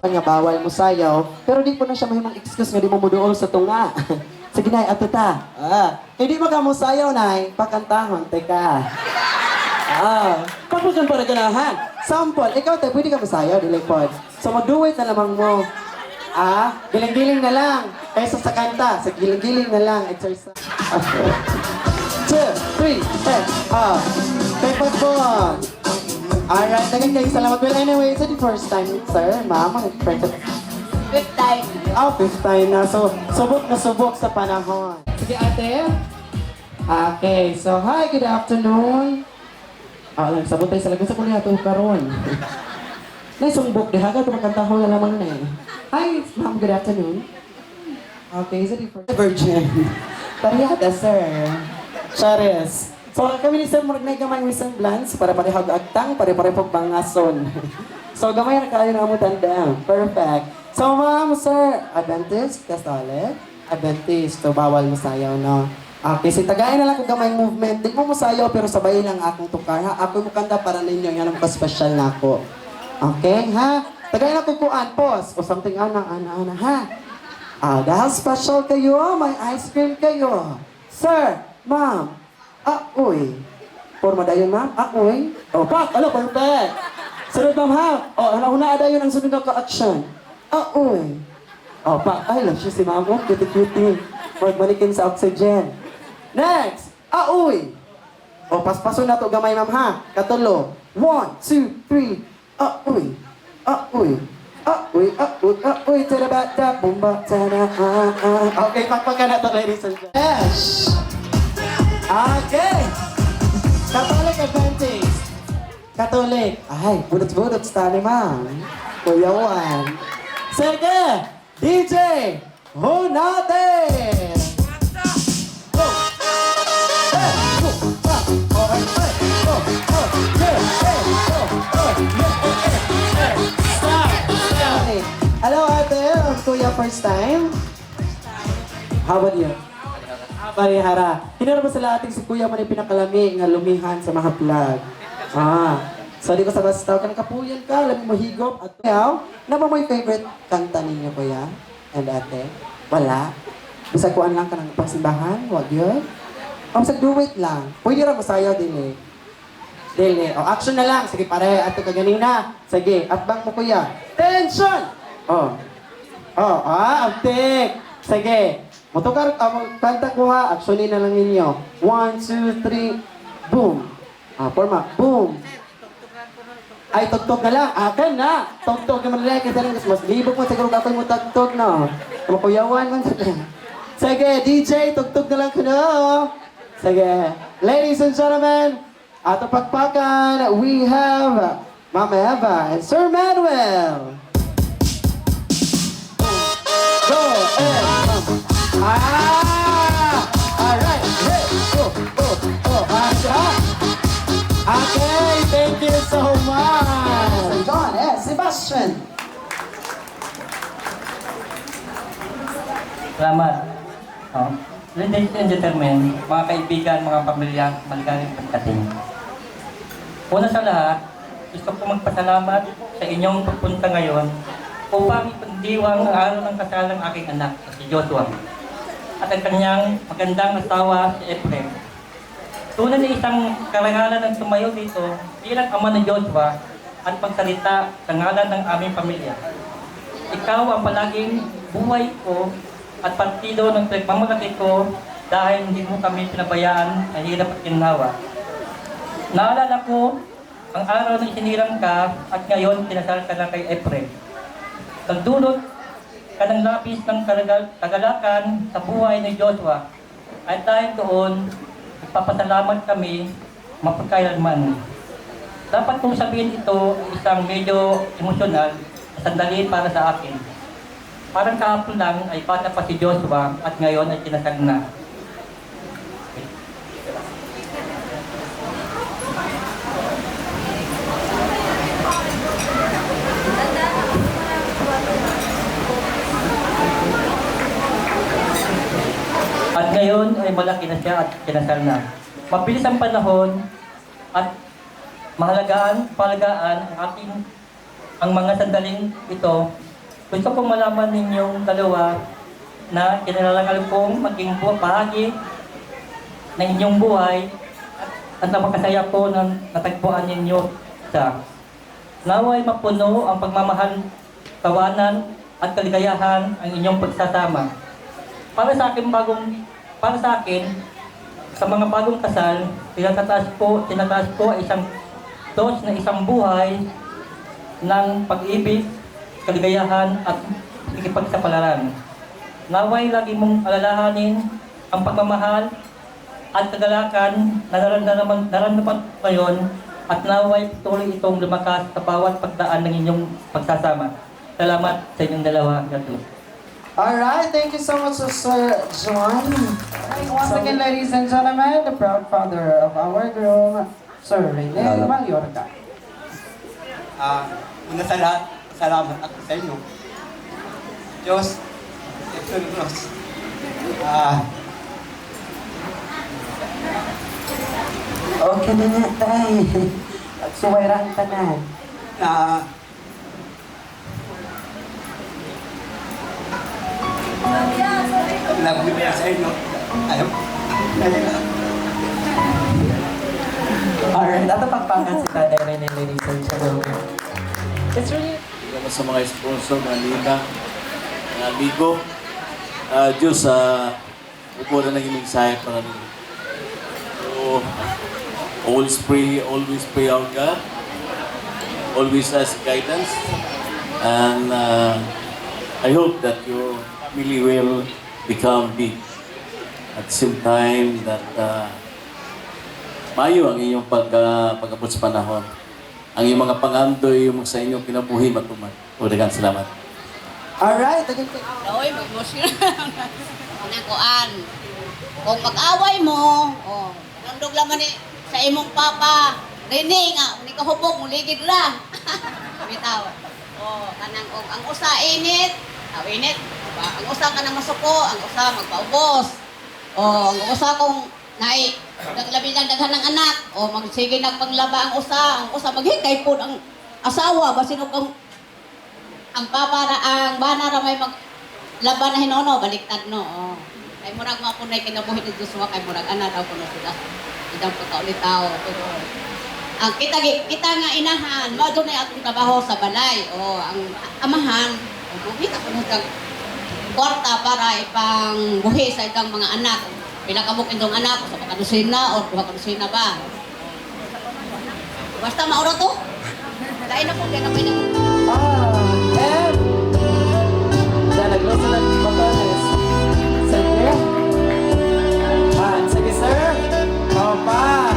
Nga bawal mo sayaw, pero di ko na siya mahimang excuse nga di mo muduol sa tunga. Sige, nay, ato ta. Hindi mo ka mo sayaw, nay, pakantahon, teka. Pagpusan para ganahan. Sample, ikaw tayo, pwede ka masayaw, dilipod. So mag-do-it na lamang mo. Giling-giling na lang. Kaysa sa kanta, sa giling-giling na lang, exercise. 2, 3, and paper ball. Alright, naging salamat. Well, anyway, it's the first time, sir, ma'am. Good time. Fifth time na. So, subok na subok sa panahon. Sige, ate. Okay, so hi, good afternoon. Nagsabot tayo sa lagot sa kuliah ito karon. Naisumbok di haga, tumakantahon na lamang na eh. Hi, ma'am, good afternoon. Okay, so the first virgin. Parihada, sir. Charis. So, kami ni Sir Murag na gamay resemblance para parehag agtang, pare-parehog bangason. So, gamay na kayo na mo tanda. Perfect. So, ma'am, sir, Adventist, Catholic, Adventist, so bawal mo sayaw, no? Okay, so tagayin na lang kung gamay movement. Di mo masayaw, pero sabayin lang akong tukar, ha? Ako mukanda para ninyo, yan ang special na ako. Okay, ha? Tagayin na kukuan, pause, o something, ana, ha? Dahil special kayo, may ice cream kayo. Sir, ma'am, uy. Forma dayon, ma'am? Uy. Pak, perfect. Sunod, ma'am, ha? Una dayon ang sunod na ka-action. Uy. Pak, lang siya si ma'am. Cutie-cutie. Manikin sa oxygen. Next, uy. Paspaso na to gamay, ma'am, ha? Katulo. 1, 2, 3. Uy. Uy. Tada-bata, bumba, tada, Okay, pakpakan na to, ladies and gentlemen. Yes. Okay. Catholic Adventist. Catholic. Ay, budot-budot tani, ma'am. Kuyawan. Sige, DJ Hunate. Go. Hey, go. Stop. Hello, ate. Kuya, first time? How about you? Parihara. Hinara mo sila ating si Kuya man pinakalami nga lumihan sa mga vlog. So di ko sa basta ka nakapuyan ka, lami mo higop at yaw. Na ba mo yung favorite kanta ninyo, Kuya? And ate? Wala? Bisa kuan lang ka ng pagsimbahan? Wag yun? Sa do-it lang. Pwede rin masayaw din eh. Dili. Action na lang. Sige, pare. Ato ka ganina. Sige, atbang mo, Kuya. Tension! Abtik. Sige. Motukar, kanta ko ha. Actionin na lang ninyo. 1, 2, 3, boom. Forma, boom. Ay, tugtog na lang. Akin na. Tugtog naman lang. Kasi mas libog mo. Siguro kapoy mo tugtog na. Makuyawan mo. Sige, DJ, tugtog na lang ka na. Sige. Ladies and gentlemen, ato pagpakan, we have Mama Eva and Sir Manuel. Go, alright. Hey, Okay, thank you so much. John, Sebastian. Salamat. Ladies and gentlemen, mga kaibigan, mga pamilya, maligayang pagdating. Una sa lahat, gusto ko magpasalamat sa inyong pagpunta ngayon upang ipandiwang ang araw ng kasal ng aking anak, si Joshua, at ang kanyang magandang asawa, si Ephraim. Tunay na isang karangalan ng tumayo dito bilang ama ni Joshua at pagsalita sa ngalan ng aming pamilya. Ikaw ang palaging buhay ko at partido ng pagmamalaki ko dahil hindi mo kami pinabayaan sa hirap at ginhawa. Naalala ko ang araw na isinilang ka at ngayon tinasal ka na kay Ephraim. Nagdulot ka ng lapis ng kagalakan sa buhay ni Joshua at dahil doon, nagpapasalamat kami mapagkailanman. Dapat kong sabihin ito isang medyo emosyonal na sandali para sa akin. Parang kahapon lang ay bata pa si Joshua at ngayon ay kinasal na. At ngayon ay malaki na siya at kinasal na. Mabilis ang panahon at palagaan ang mga sandaling ito. Gusto kong malaman ninyong dalawa na kinalalangal kong maging bahagi ng inyong buhay at napakasaya ko na natagpuan ninyo siya. Naway mapuno ang pagmamahal, kawanan at kaligayahan ang inyong pagsasama. Para sa aking bagong para sa akin, sa mga bagong kasal, tinataas ko isang dos na isang buhay ng pag-ibig, kaligayahan at ikipagsapalaran. Naway lagi mong alalahanin ang pagmamahal at kagalakan na nararamdaman ngayon at naway tuloy itong lumakas sa bawat pagdaan ng inyong pagsasama. Salamat sa inyong dalawa. God bless. Alright, thank you so much, Sir John. Once again, ladies and gentlemen, the proud father of our groom, Sir Rene Mallorca. Una sa lahat, salamat ako sa inyo. Diyos, Diyos. Okay na nga, tay. At suwairang tanan. Na love you sa inyo. Ayaw. Alright, ato pagpangan si Tatay Rene, ladies and gentlemen. It's really... Salamat sa mga sponsor, mga lina, mga amigo. Diyos, upo na naging mensahe para nila. So, always pray our God. Always ask guidance. And I hope that your family will become big. At the same time that mayo ang inyong pag-abot sa panahon. Ang iyong mga pangandoy, yung sa inyong kinabuhi matuman. Udagan, salamat. Alright, again. Oy, mag-motion. Kuan. Kung pag-away mo, nandog laman ni sa imong papa, Rene nga, ni kahubog mo ligid ra. Bitaw. Kanang ang usa init, init. Ang usa ka nang masuko, ang usa magpaubos. Ang usa kung nai naglabi lang daghan ng anak, magsige nagpanglaba ang usa maghikay pud ang asawa basin og ang papa ra ang bana ra may maglaban na hinono baliktad no. Kay murag mapunay kinabuhi ni Joshua kay murag ana daw kuno sila. Idang pagkaulitaw pero ang kita nga inahan mao dunay atong trabaho sa balay ang amahan bumita kuno kag kwarta para ipang buhi sa itang mga anak. Pila ka mo kindong anak sa pakadusina o duha ka dusina ba? Basta mauro to. Lain na po kaya naman na. And dahil naglosa ng batanes. Sige. Sige, sir. Pa.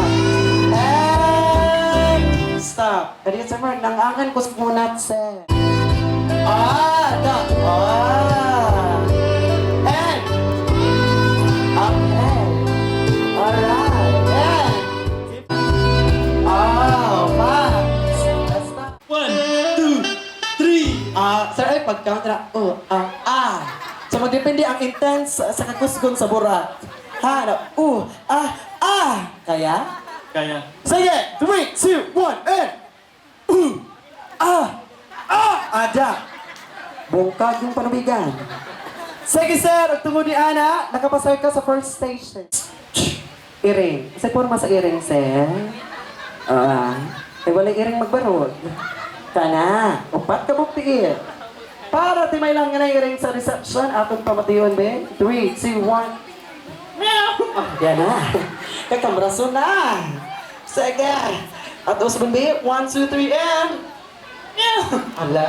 And stop. Kaya sir, nangangan ko sa kunat, sir. And okay. Alright. Sir, ay pag-count na. So, magdepende ang intense sa kakusgon sa burat. Kaya? Kaya. Sige! 3, 2, 1, and... Ada! Bungkag yung panubigan. Sige, sir! Ang tungod ni Ana, nakapasay ka sa first station. Iring. Isa po naman sa iring, sir. Wala iring magbarod. Kana, upat ka buktiin. Para timay lang nga na iring sa reception, atong pamatiyon, be. 3, 2, 1. Yan na. Kakamraso na. Sige. At usbon, be. 1, 2, 3, and... Ala.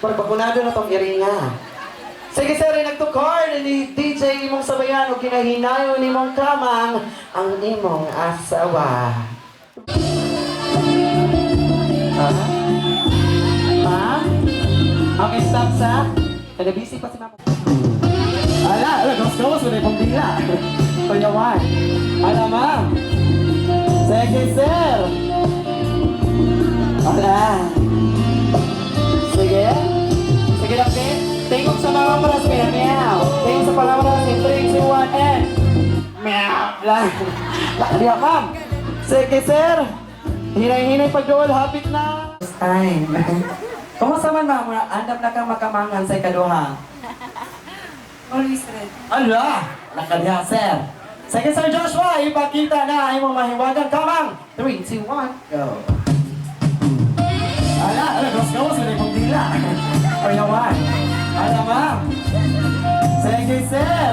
Pagpapunado na tong iringa. Sige, sir, nagtukar ni DJ imong sabayan o kinahinayo ni mong kamang ang imong asawa. Okay, stop, sa. Kada busy pa si mama. Ala, gawas-gawas, wala pang bila. Kuyawan. Ala, ma'am. Sige, sir. Ala. Sige. Sige, okay. Tingog sa mga paras, meow. Tingog sa palabras, 3, 2, 1, and... Meow. Lihat, ma'am. Sige, sir. Hinay-hinay pag-dual, hapit na. Time. Kumusta man, ma'am? Andap na kang makamangan sa ikaduha. Always red. Ala! Nakaliha, sir. Sige, Sir Joshua, ipakita na ay mong mahiwagan kamang. 3, 2, 1, go. Ala, gawas-gawas, wala pang dila. Kuyawan. Ala, ma'am. Sige, sir.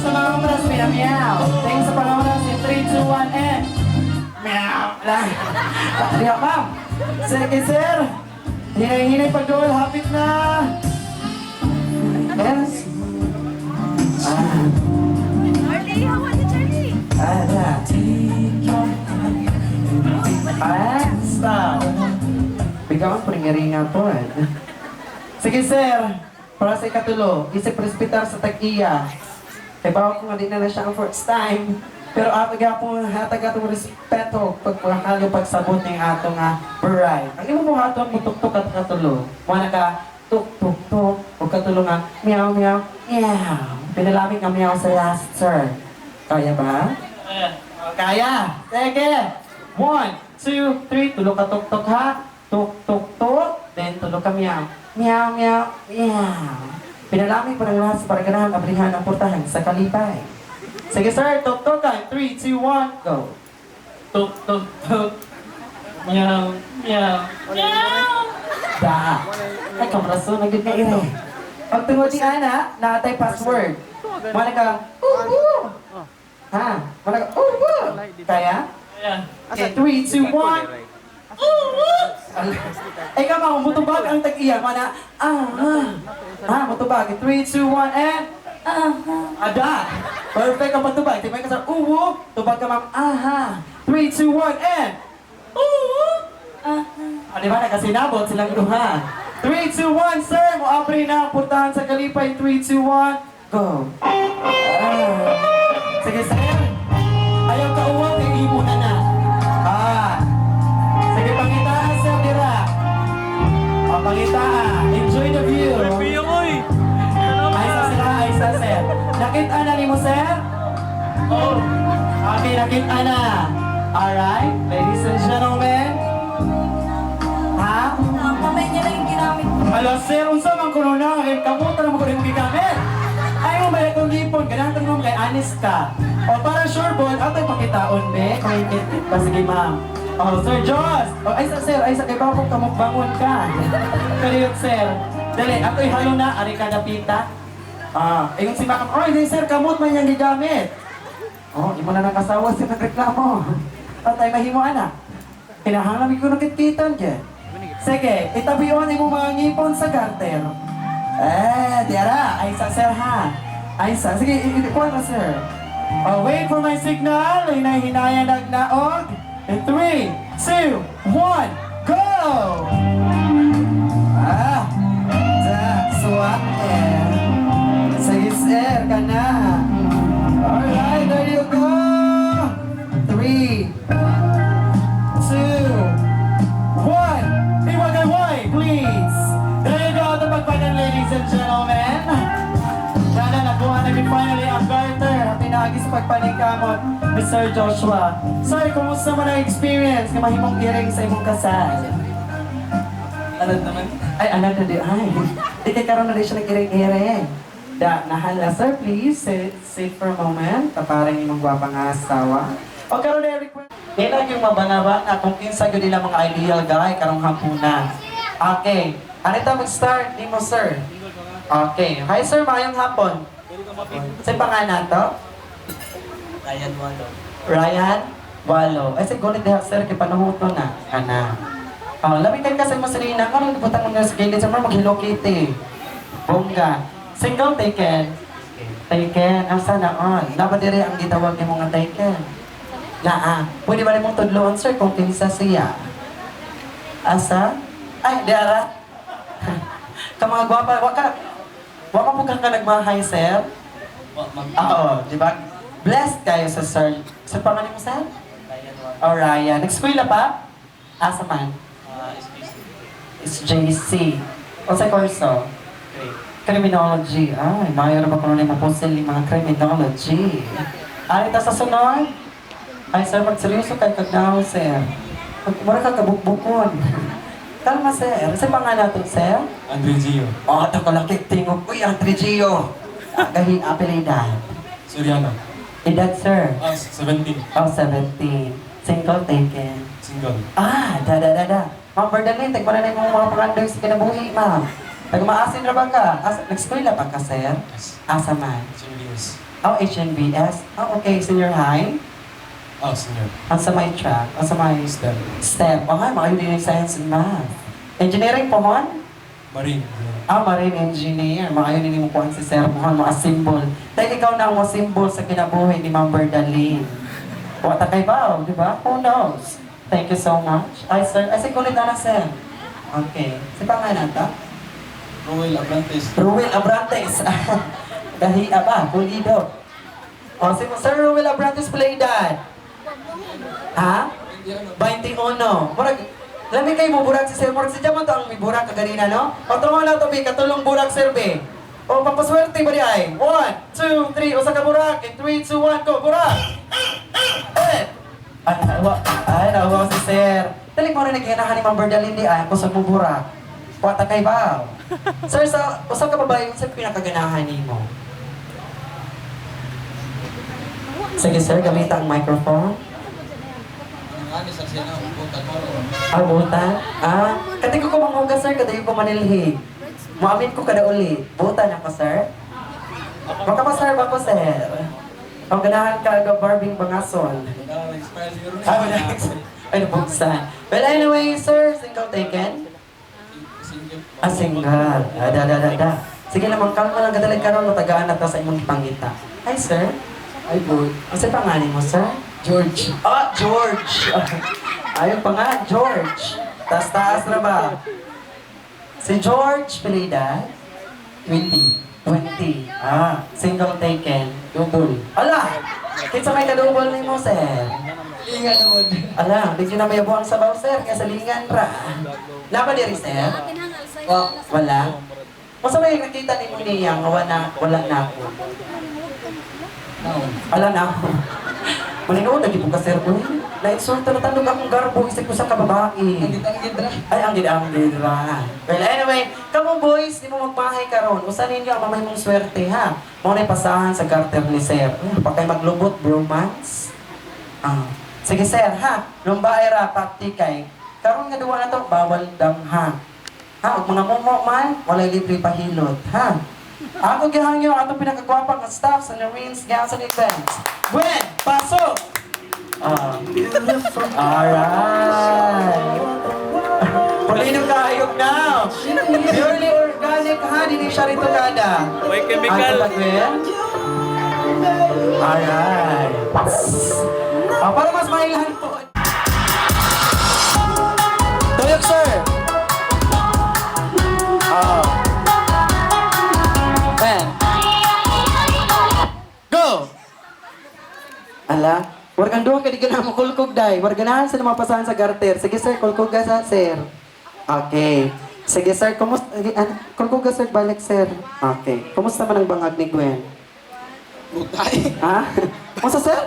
sa mga oras, meow. Thanks sa pangawaras in 3, 2, 1, and meow. Lang. Diya, ma'am. Sige, sir. Hinay-hinay pa doon. Hapit na. Yes. Charlie, how are you, Charlie? Stop. Bigawan po rin nga po. Sige, sir. Para sa ikatulo, isip respetar sa tag-iya. Kaya bawa ko nga di na siya ang first time. Pero ato atong respeto pagpahalo pagsabot ng ato nga bride. Ang imo mo ato ang mutuktok at katulo. Wala ka tuk-tuk-tuk o katulo nga meow meow meow. Pinalamig nga meow sa last, sir. Kaya ba? Kaya! Sige! 1, 2, 3, tulo ka tuk-tuk ha. Tuk-tuk-tuk. Then tulo ka meow. Meow meow meow. Pinalamig pa ng lahat sa paraganahan abrihan ang portahan sa kalipay. Sige sir, tuk-tukan. 3, 2, 1, go. Tuk-tuk-tuk. Meow, meow, meow. Da. Ay, kamraso, naging nga ire. Pag tungod di ana, natay password. Mana ka, ha? Mana ka, Kaya? Okay, 3, 2, 1. Ay ka mga, mutubag ang tag-iya. Mana, ha, mutubag. 3, 2, 1, and ada. Perfect ang patubag. Tingnan ka sa tubag ka ma'am, 3, 2, 1, and di ba nakasinabot silang duha? 3, 2, 1, sir! Mo-apre na ang portahan sa kalipay. 3, 2, 1, go! Sige, sir! Ayaw ka uwag, kay imo na na. Sige, pangitaan, sir, dira. Pangitaan. Enjoy the view. Aysa sila, aysa, sir. Nakita na ni mo, sir? Oh. Okay, nakita na. Alright, ladies and gentlemen. Ha? Mamay niya lang yung ginamit ko. Alo, sir, unsa man kuno na, kay kamuta na mo ko rin gigamit. Ay mo balik kong lipon, ganang mo kay honest ka. O para sure ball, ato pakitaon be, kung ikitit pa, sige ma'am. Oh, Sir Joss! Oh, ay sir, ay sa kay babong kamukbangon ka. Kaliyot, sir. Dali, ato'y halo na, ari ka napita. Yung si ma'am, oy, di sir, kamot man niyang gigamit. Oh, imo na nakasawa sa nagreklamo. Patay mahimo anak. Hinahanap ko ng kitkitan dyan. Sige, itabiwan mo mga ngipon sa garter. Diara, ay sa sir ha. Ay sa, sige, ikuha na sir. Wait for my signal. Hinay-hinaya nagnaog. In 3, 2, 1, go! That's what sige sir, ka na. Alright, there you go. 3, 2, 1. Iwagay, please. There you go, the pagpanan, ladies and gentlemen. Sana nakuha na finally ang garter. Pinagi sa pagpaningkamot ni Sir Joshua. Sir, kumusta man ang experience na mahimong giring sa imong kasal? Alam naman. Ay, anak na di. Ay, di kay karoon na rin siya nag-giring-giring. Nahala, sir, please. Sit for a moment. Taparang imong gwapang asawa. O karoon na request. Di lang yung mabanga-banga kung kinsa yun nila mga ideal guy karong hapunan. Okay. Anita mag-start? Di mo, sir. Okay. Hi, sir. Mayong hapon. Sa pangalan to? Ryan Walo. Ryan Walo. Ay, siguro diha, sir. Kaya panuhuto na. Kana. Labitan ka sa Masalina. Kano nagputang mo na sa gilid. Sa mga mag-Hello Kitty. Bongga. Single taken. Taken. Ang sana on. Napadiri ang gitawag ni mga taken. Pwede ba rin mong tudloon, sir, kung kinsa siya? Asa? Ay, diara. Ka mga gwapa, waka mo kang ka nagmahay, sir? Oo, di ba? Blessed kayo sa sir. Sa pangalan mo, sir? Ryan Walo. O Ryan. Nag-school na pa? Asa man? SJC. O sa kurso? Criminology. Ay, mayroon ba kung ano yung mapusil yung mga criminology? Alita sa sunod? Ay, sir, magseryoso kayo kagnaw, sir. Mura ka kabukbukon. Kalma, sir. Sa pangalan natin, sir? Andre Gio. Ito ko laki tingog. Uy, Andre Gio. Gahi, apelidad. Suriano. Edad, sir? 17. Oh, 17. Single taken. Single. Da. Ma'am Berdalin, tagmana na yung mga pangandoy sa kinabuhi, ma'am. Nagmaasin na ba ka? Nag-school na pa ka, sir? Yes. Asa man? Julius. Oh, HNBS. Oh, okay. Senior high? Oh, senior. Ang sa may track? Ang sa may STEM. STEM. Okay, mga yun yung science and math. Engineering po, Mon? Marine. Marine engineer. Mga yun yung kuhan si Sir Mon, mga symbol. Dahil ikaw na ang mga symbol sa kinabuhay ni Ma'am Berdalin. Wata kay Bao, di ba? Who knows? Thank you so much. Ay, sir. Ay, si kulit na sir. Okay. Si pangalan ta? Ruel Abrantes. Ruel Abrantes. Dahil ba? Pulido. O, si Sir Ruel Abrantes play dad. Ha? 21. Murag, lami kayo mo burak si Sir. Murag si Jaman to ang may burak kaganina, no? O, tulungan lang to, katulong burak, Sir, be. O, pampaswerte ba di ay? 1, 2, 3, usa ka burak. In 3, 2, 1, go, burak! Ay, nawa si Sir. Talik mo rin nagkinahan ni Ma'am Berdalin di ay, kusog mo burak. Wata kay ba? Sir, sa usap ka babae, sa pinakaganahan ni mo? Sige sir, gamit ang microphone. Butan? Kati ko kumanghuga sir, kati ko manilhi. Muamit ko kada uli. Butan ako sir. Baka pa sir, bako sir. Ang ganahan ka aga barbing bangason. Ay, nabuksan. Well anyway sir, single taken? Single. Da. Sige naman, kalma lang kadalig karon matagaan na ta sa imong pangita. Hi sir. Ay, good. Kasi pangalan mo, sir? George. George! Ayun pa nga, George. Taas-taas na ba? Si George Pelida, 20. Single taken. Double. Ala! Kitsa may kadouble ni mo, sir. Lingan naman. Ala, di na may abuang sabaw, sir. Kaya sa lingan ra. Laba diri, sir? Wala. Masa may nakita ni mo niya, wala na ako. Ala na ako. Malinood, naging po ka sir ko. Na-insulta na tanong akong garbo, isip ko sa kababae. Ay, anggid ra. Well, anyway, kamo boys, di mo magbahay karon. Usa ninyo ang mamay mong swerte, ha? Mo na pasahan sa garter ni sir. Pa kay maglubot, bromance. Sige sir, ha? Lumbaay ra, paktikay. Karon nga duwa na to, bawal damha. Ha? Ug mga mumo man, walay libre pahilot, ha? Ako gihangyo atong pinakagwapang staff sa Marines Ganson Events. Gwen, pasok! Alright! Pulino kaayog na! Purely organic honey ni siya rito kada. May chemical. Gwen? Alright! Para mas mailahan po. Tuyok, sir! Go! Ala, wargan doon ka di ka na makulkog day. Warganahan sa mapasahan sa garter. Sige sir, kulkog ka sa sir. Okay. Sige sir, kumusta? Kulkog ka sir, balik sir. Okay. Kumusta man ang bangag ni Gwen? Butay. Ha? Kumusta sir?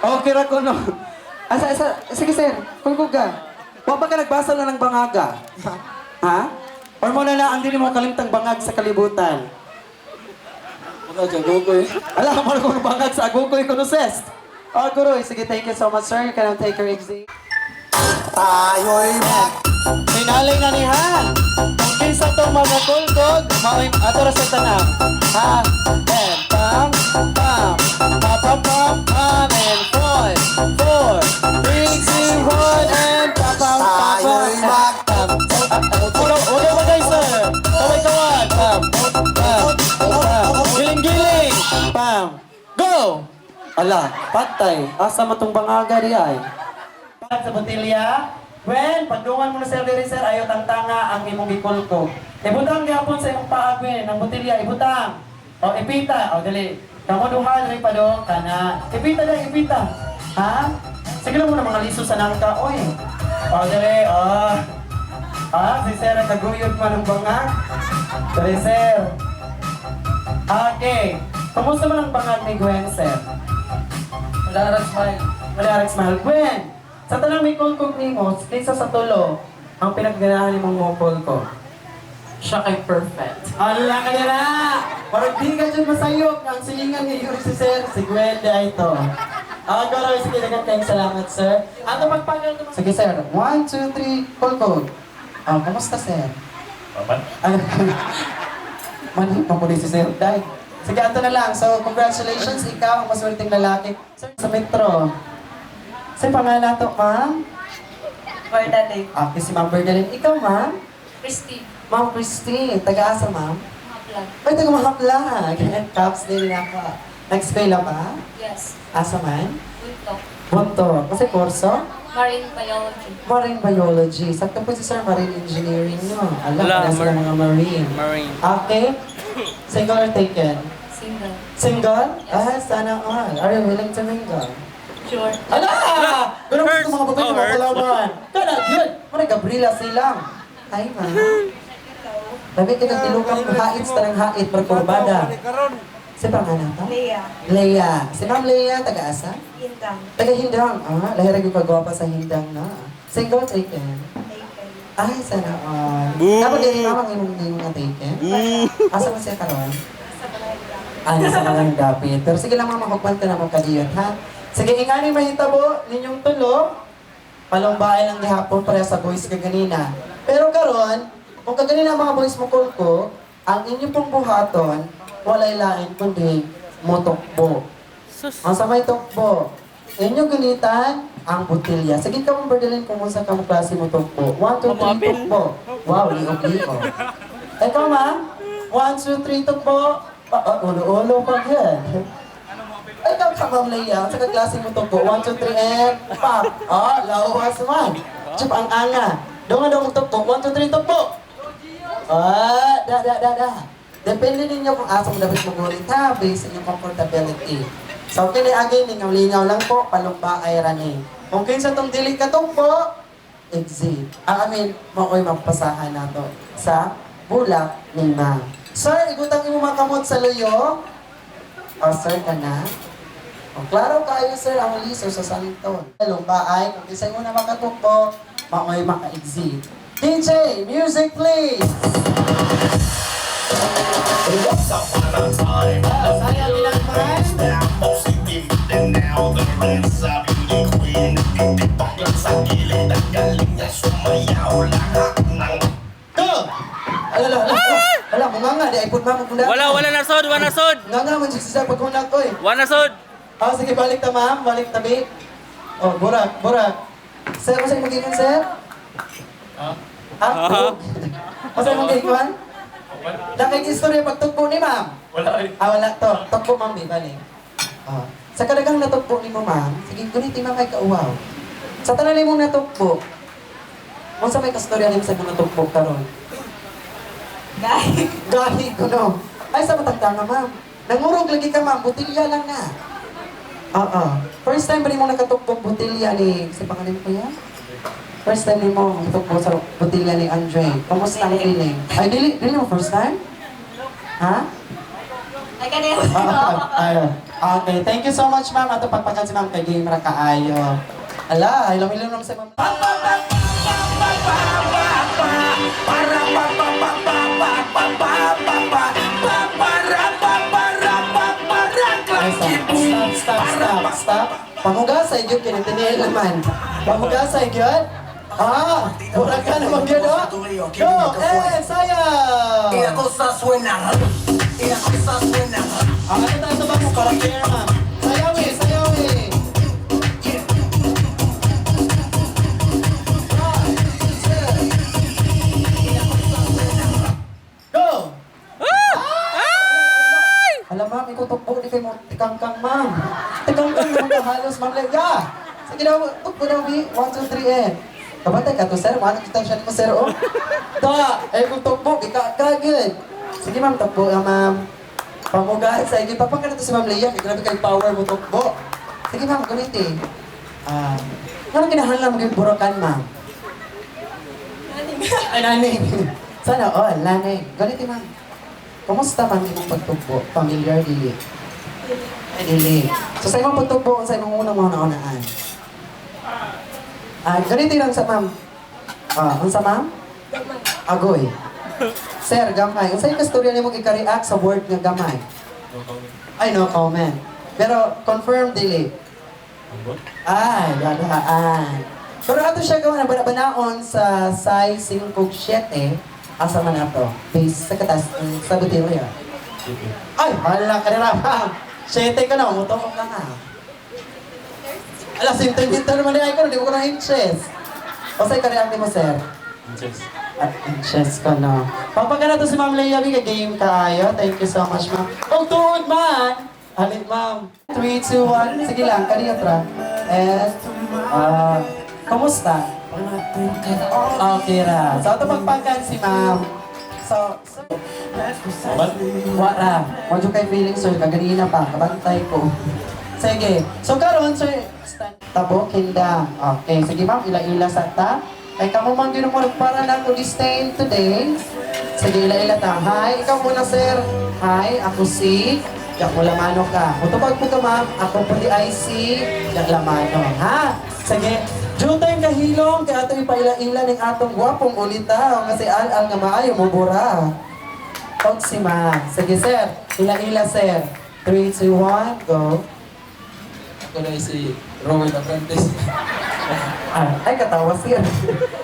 Okay ra ko no. Sige sir, kulkog ka. Wa ba ka nagbasa na ng bangaga? Ha? Or mo na ang dili mo kalimtang bangag sa kalibutan? Ano dyan, gugoy? Alam mo kung bangag sa agugoy ko no ses. Guroy, sige, thank you so much sir. Can I take your exit? Tayo'y Pinalay na ni ha. Kung kinsa to mga kulkog, mao'y ato sa tanang. Ha? And pam, pam, pam, pam, pam, and 5, 4, 3, 2, 1, and pam, pam, pam, pam, Ulo ba guys sir? Kaway-kawan. Pam, pam, pam. Giling-giling. Pam. Go! Ala, patay. Asa matong bangaga di ay. Sa botilya. Gwen, pagdungan mo na sir diri sir, ayaw tangtanga ang imong gikulko. Ibutang gihapon sa imong paa Gwen, ang botilya, ibutang. O, ipita. O, dali. Kamu duha, dali pa do. Kana. Ipita dali, ipita. Ha? Sige lang muna mga liso sa nangka. Oy. O, dali. O. Si sir, kaguyod man ang bangag. Dali sir. Okay. Kumusta man ang bangag ni Gwen, sir? Malarak smile. Malarak smile. Gwen, sa tanang may kulkog ni mo, kaysa sa tulo, ang pinagganahan ni mong kulkog. Siya kay perfect. Ala ka na! Parang di ka dyan masayok. Ang silingan ni Yuri si sir, si Gwen na ito. Galaw, sige, nagan kayong salamat, sir. Ato magpagal naman. Sige, sir. 1, 2, 3, kulkog. Kamusta, sir? Papan? Manhip mo po si sir. Dahil, Sige, ato na lang. So, congratulations, ikaw ang maswerteng lalaki. Sir, sa metro. Sa pangalan to, ma'am? Bernadette. Okay, si Ma'am Bernadette. Ikaw, ma'am? Christy. Ma'am Christy. Taga-asa, ma'am? Haplag. Ay, taga-mahaplag. Caps din ako. Nag-eskwela pa? Yes. Asa man? Buntok. Bunto. Kasi kurso? Marine biology. Marine biology. Sakto po si Sir, marine engineering nyo. Alam, Wala, para sa mga marine. Marine. Okay. Single or taken? Single. Single? Ah, sana all. Are you willing to mingle? Sure. Ala! Ganun gusto mga babae Oh, mga hurts. kalaman. Kana, yun. Muna, Gabriela silang. Ay, ma. Dami ka ng tilukang hait sa ng hait, perkurbada. Si pangalan to? Leah. Leah. Si Ma'am Leah, taga-asa? Intang. Taga-Hindang. Ah, lahirag yung kagwapa sa Hindang na. Single taken. Taken. Ay, sana all. Boo! Dapat din mamang yung mga taken. Asa mo siya karon? Sa Balagda. Ah, nasa malang dapit. Pero sige lang mama, hukman ka na mo kadiyot, ha? Sige, ingani mahitabo, ninyong tulo. Palumbay lang gihapon para sa boys ka ganina. Pero karon, kung kaganina mga boys mo ko, ang inyong pong buhaton, walay lain kundi motokbo. Ang sa may tokbo, inyong gunitan, ang butilya. Sige ka mong berdalin kung sa kamong klase mo tokbo. 1, 2, 3, tokbo. Wow, liog-liog. Ikaw ma'am, 1, 2, 3, tokbo. Ulo-ulo pa yan. Ay, ikaw ka ma'am Leia, sa kaklase mo tokbo. 1, 2, 3, and pop. Lawas man. Chup ang anga. Doon nga daw mong tokbo. 1, 2, 3, tokbo. Da. Depende ninyo kung asang dapat magulit ha, based sa inyong comfortability. So, kiniagay, lingaw-lingaw lang po, palumba ay rani. Kung kinsa itong dili ka po, exit. Makoy magpasahan na to sa bulak ni ma'am. Sir, igutang imo mga kamot sa luyo. Sir ka na. Klaro kayo, sir, ang liso sa santon. Lumba ay, kung kinsa mo na makatukpo, makoy maka-exit. DJ, music please! Sayang nilang Go! Ala, munganga, di ipon mama kung Wala nasod. Nganga, magsisisa pagkunak ko eh. Wala nasod. Sige, balik ta ma'am, balik tabi. Burak. Sir, masay mag-ikon, sir? Masay mag-ikon? Nakikistorya pagtugpo ni ma'am? Wala to. Tugpo ma'am, balik. Sa kadagang natugpo ni mo ma'am, sige, gunitin ma'am kay kauwaw. Sa tanan mong natugpo, kung sa may kastorya rin sa natugpo karon. Gahi ko no. Ay, sa matagtanga ma'am. Nangurog lagi ka ma'am, butilya lang na. First time ba rin mo nakatugpo butilya ni, si pangalan ko yan? First time mo nakatugpo sa butilya ni Andre. Kamusta ang feeling? Ay, dili mo first time? Ha? Ay, kanina. Okay, thank you so much ma'am. Ato pagpakan si ma'am kay Game ra kaayo. Ala, ilong naman sa ma'am. Stop. Panghugasay gyud kini tinil naman. Panghugasay gyud. Mura ka naman gyud oh. Go, sayang. Y la cosa suena. Ano tayo sa bang karakter ma'am? Sayawi. Go! Alam ma'am, ikutukbo di kayo mo tikangkang ma'am. Tikangkang naman ka halos ma'am Lega. Sige daw, tukbo daw bi. 1, 2, 3, and. Kabatay ka to sir, maano kita siya ni mo sir oh. Kung tukbo, kagad. Sige ma'am, tukbo ma'am. Pamugahan sa inyo. Papaka na to si Ma'am Leia. Grabe kayo power mo tukbo. Sige ma'am, ganit eh. Ano kinahanlang maging burakan ma'am? Naning. Sana all, naning. Ganit eh ma'am. Kumusta ma'am imong pagtukbo? Familiar, dili? Dili. So sa imong pagtukbo, sa imong unang una-unaan. Ganit eh lang sa ma'am. Unsa ma'am? Agoy. Sir, gamay. Unsa yung kastorya nimo gika-react sa word nga gamay? Ay, no comment. Pero confirm dili. Ay, dadaan. Pero ato siya gawa na banabanaon sa size 5'7". Asa man ato? Base sa katas sa butilya. Ay, hala ka na ma'am. 7 ka na, umutok ka nga. Alas, hinta naman niya ko, hindi ko na inches. O sa'yo ka rin mo, sir? Inches ka na. Pagpagka na to si Ma'am Leia, may game kayo. Thank you so much, ma'am. Oh, tuod man! Halit, ma'am. 3, 2, 1. Sige lang, kanina tra. And, kamusta? Okay ra. So, ito pagpagkan si ma'am. So, wala. Medyo kay feeling, sir. Kaganina pa. Kabantay ko. Sige. So, karon sir, tabo, kinda. Okay. Sige, ma'am. Ila-ila sa ta. Ay, kamo man ginumurag para na ko disdain today. Sige, ila-ila ta. Hi, ikaw muna, sir. Hi, ako si... Yak mo lamano ka. Mutupag po ka, ma'am. Ako po di IC. Yak lamano. Ha? Sige. Jutay kahilong. Kaya ito ipaila-ila ng atong gwapong ulita. Kasi al-al nga maayo mo bura. Tog si ma'am. Sige, sir. Ila-ila, sir. 3, 2, 1, go. Ako na si Rowan Apprentice. Ay, katawa, sir.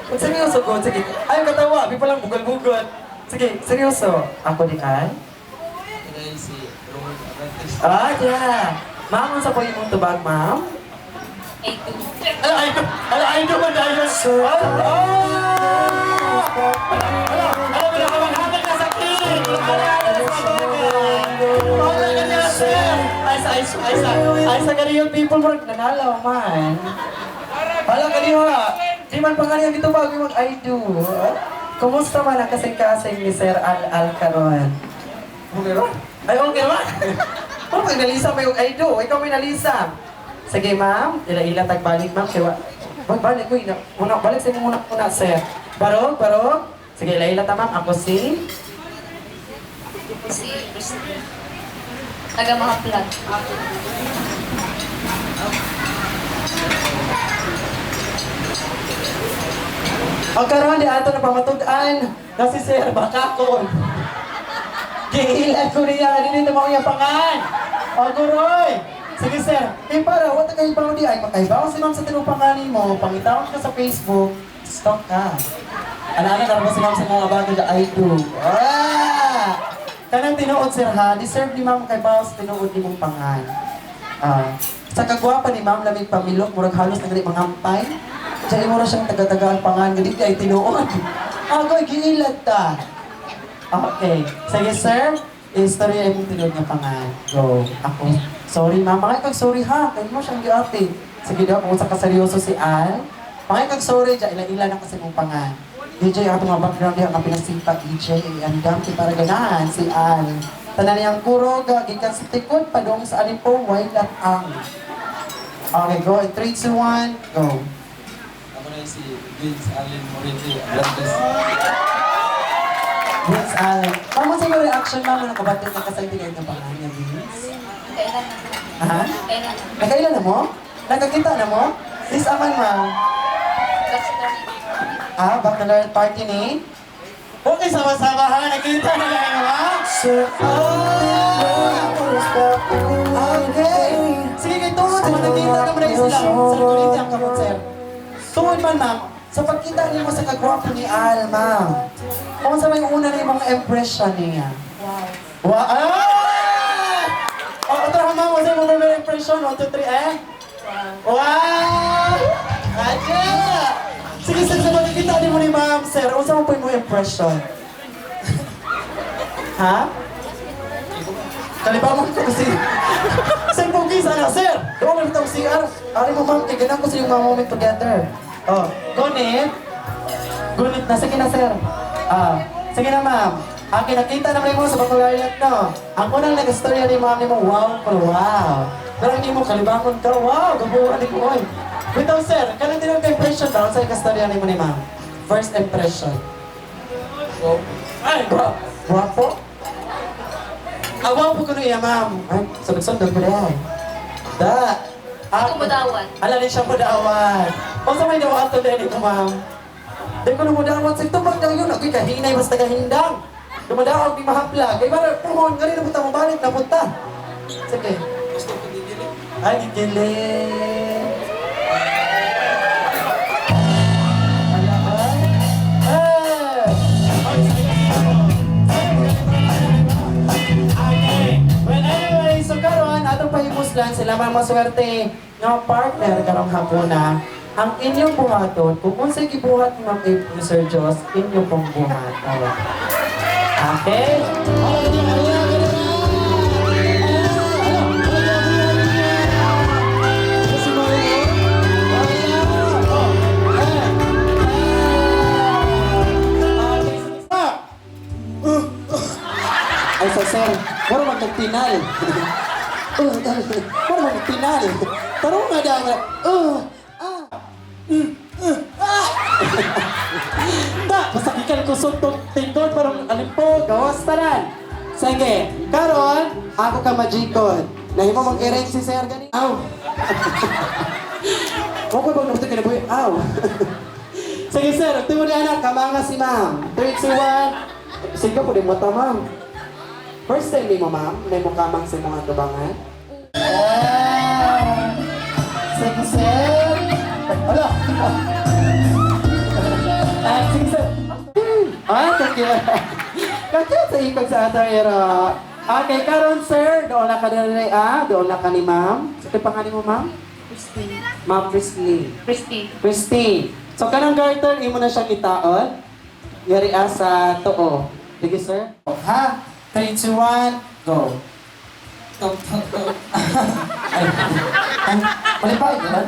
Kung seryoso ko, sige. Ay, katawa. Di pa lang bugal-bugal. Sige, seryoso. Ako di ay? Ako na si Rowan Apprentice. Yeah. Ma'am, ang sa po yung tubag, ma'am? Ay, ito ba dahil? Ay, sa ganyan people mo nanalaw man. Hala ka diha. Di man pangalan ito bago mag-I do. Kumusta man ang kasing-kasing ni Sir Al karon? Okay ba? Ay, okay ba? Ano pag nalisa mo yung I do? Ikaw may nalisa. Sige, ma'am. Ila-ila tagbalik, ma'am. Kaya, balik ko. Balik sa inyo muna, sir. Barog. Sige, ila-ila ta, ma'am. Ako si... Taga mga vlog. Pagkaroon di ato na pamatugan na si Sir Bakakon. Giilan ko niya. Hindi na mga pangan. Pagkuroy. Sige, sir. Para, wata kayo pa di ay makaibaw si ma'am sa tinupanganin mo. Pangitawag ka sa Facebook. Stop ka. Ano-ano na si ma'am sa mga bagay na I do. Kanang tinuod, sir, ha? Deserve ni ma'am kaibaw sa tinuod ni mong pangan. Sa kagwapa ni ma'am, lamig pamilok, murag halos na ganit mangampay. Diyan mo na siyang taga-taga ang pangan, ganit ay tinuod. Agoy, giilad ta. Okay. Sige, sir. Istorya ay mong tinuod nga pangan. Go. Ako. Sorry, ma'am. Mga sorry ha. Kayo mo siyang giati. Sige daw, kung sa kaseryoso si Al. Mga sorry, dyan, ila-ila na kasi mong pangan. DJ, ang mga background niya, ang pinasipa, DJ, ang dami para ganahan, si Al. Tanan niyang kuro, gikan sa tikod, padong sa alipo, white at ang. Okay, go. 3, 2, 1, go. Ako na si Vince Allen Morente Apprentice. Vince Allen. Mama, sa yung reaction, mama, nakabatin na kasaytigan ng pangalan niya, Vince? Kailan na. Ha? Kailan na. Nakailan na mo? Nakakita na mo? Please, aman, ma'am. Bachelor party ni? Okay, sama-sama ha. Nakita na lang ha? Okay. Sige, tuod. Nakita na mo na sila. Sa kulit ang kamot, sir. Tuod man, ma'am. Sa pagkita niyo mo sa kagwapo ni Al, ma'am. Kung sa may una na yung mga impression niya. Wow. Otra ma'am. What's yung mga impression? 1, 2, 3, eh? Wow! Aja! Sige, sir, sa makikita din mo ni ma'am, sir. Ano sa po yung impression? Ha? Kalibaman ko kasi. Sir, pugis, ano, sir? Doon lang ito si Ari mo, ma'am, kaya ganang ko sa yung mga moment together. Oh, gunit. Gunit na. Sige na, sir. Sige na, ma'am. Nakita naman mo sa bakulayan, no? Ako nang nag-storya ni ma'am ni mo, wow, wow. Pero hindi mo kalibangon ka, wow, gabuhan ni ko, oy. Bitaw, sir, kailan din ang impression daw sa ikastorya ni mo ni ma'am? First impression. Ay, guwapo? Guwapo ko niya, ma'am. Ay, sunod-sunod ko na yan. Ako mudawan. Ala rin siya mudawan. O sa may nawa ato din ito, ma'am. Di ko na mudawan. Sa ito bang daw yun? Ako'y kahinay, basta kahindang. Dumadawag di mahaplag. Ay, parang puhon ka rin na punta mo balik na punta. Sige. Ay, gigiling. mga maswerte nga partner karong hapuna, ang inyong buhaton, kung unsay gibuhat ni Ma'am April Sir Jos, inyo pong buhaton. Okay? Ay, sa sir, wala magpinal. Wala magpinal. Tarong nga daw. Masakikan ko suntong tindod parang alimpog. Gawas tanan. Sige, karon ako ka majikon. Nahimo mag-erect si sir gani. Aw. Huwag ko bang nabutin ka na boy? Aw. Sige sir, tingnan ni anak, kamanga si ma'am. 3, 2, 1. Sige po, di mo ta ma'am. First time ni mo ma'am, may mo kamang sa mga tubangan. Sige sir. Hala. Sige sir. Thank you. Kakit sa ikog sa atong ero. Okay, karon sir, doon na ka nilay doon na ka ni ma'am. Sa pangalan mo ma'am? Christine. Ma'am Christine. Christine. So kanang garter, imo na siyang itaon. Yari sa too. Sige sir. Ha? 3, 2, 1, go. Malipay, gano'n?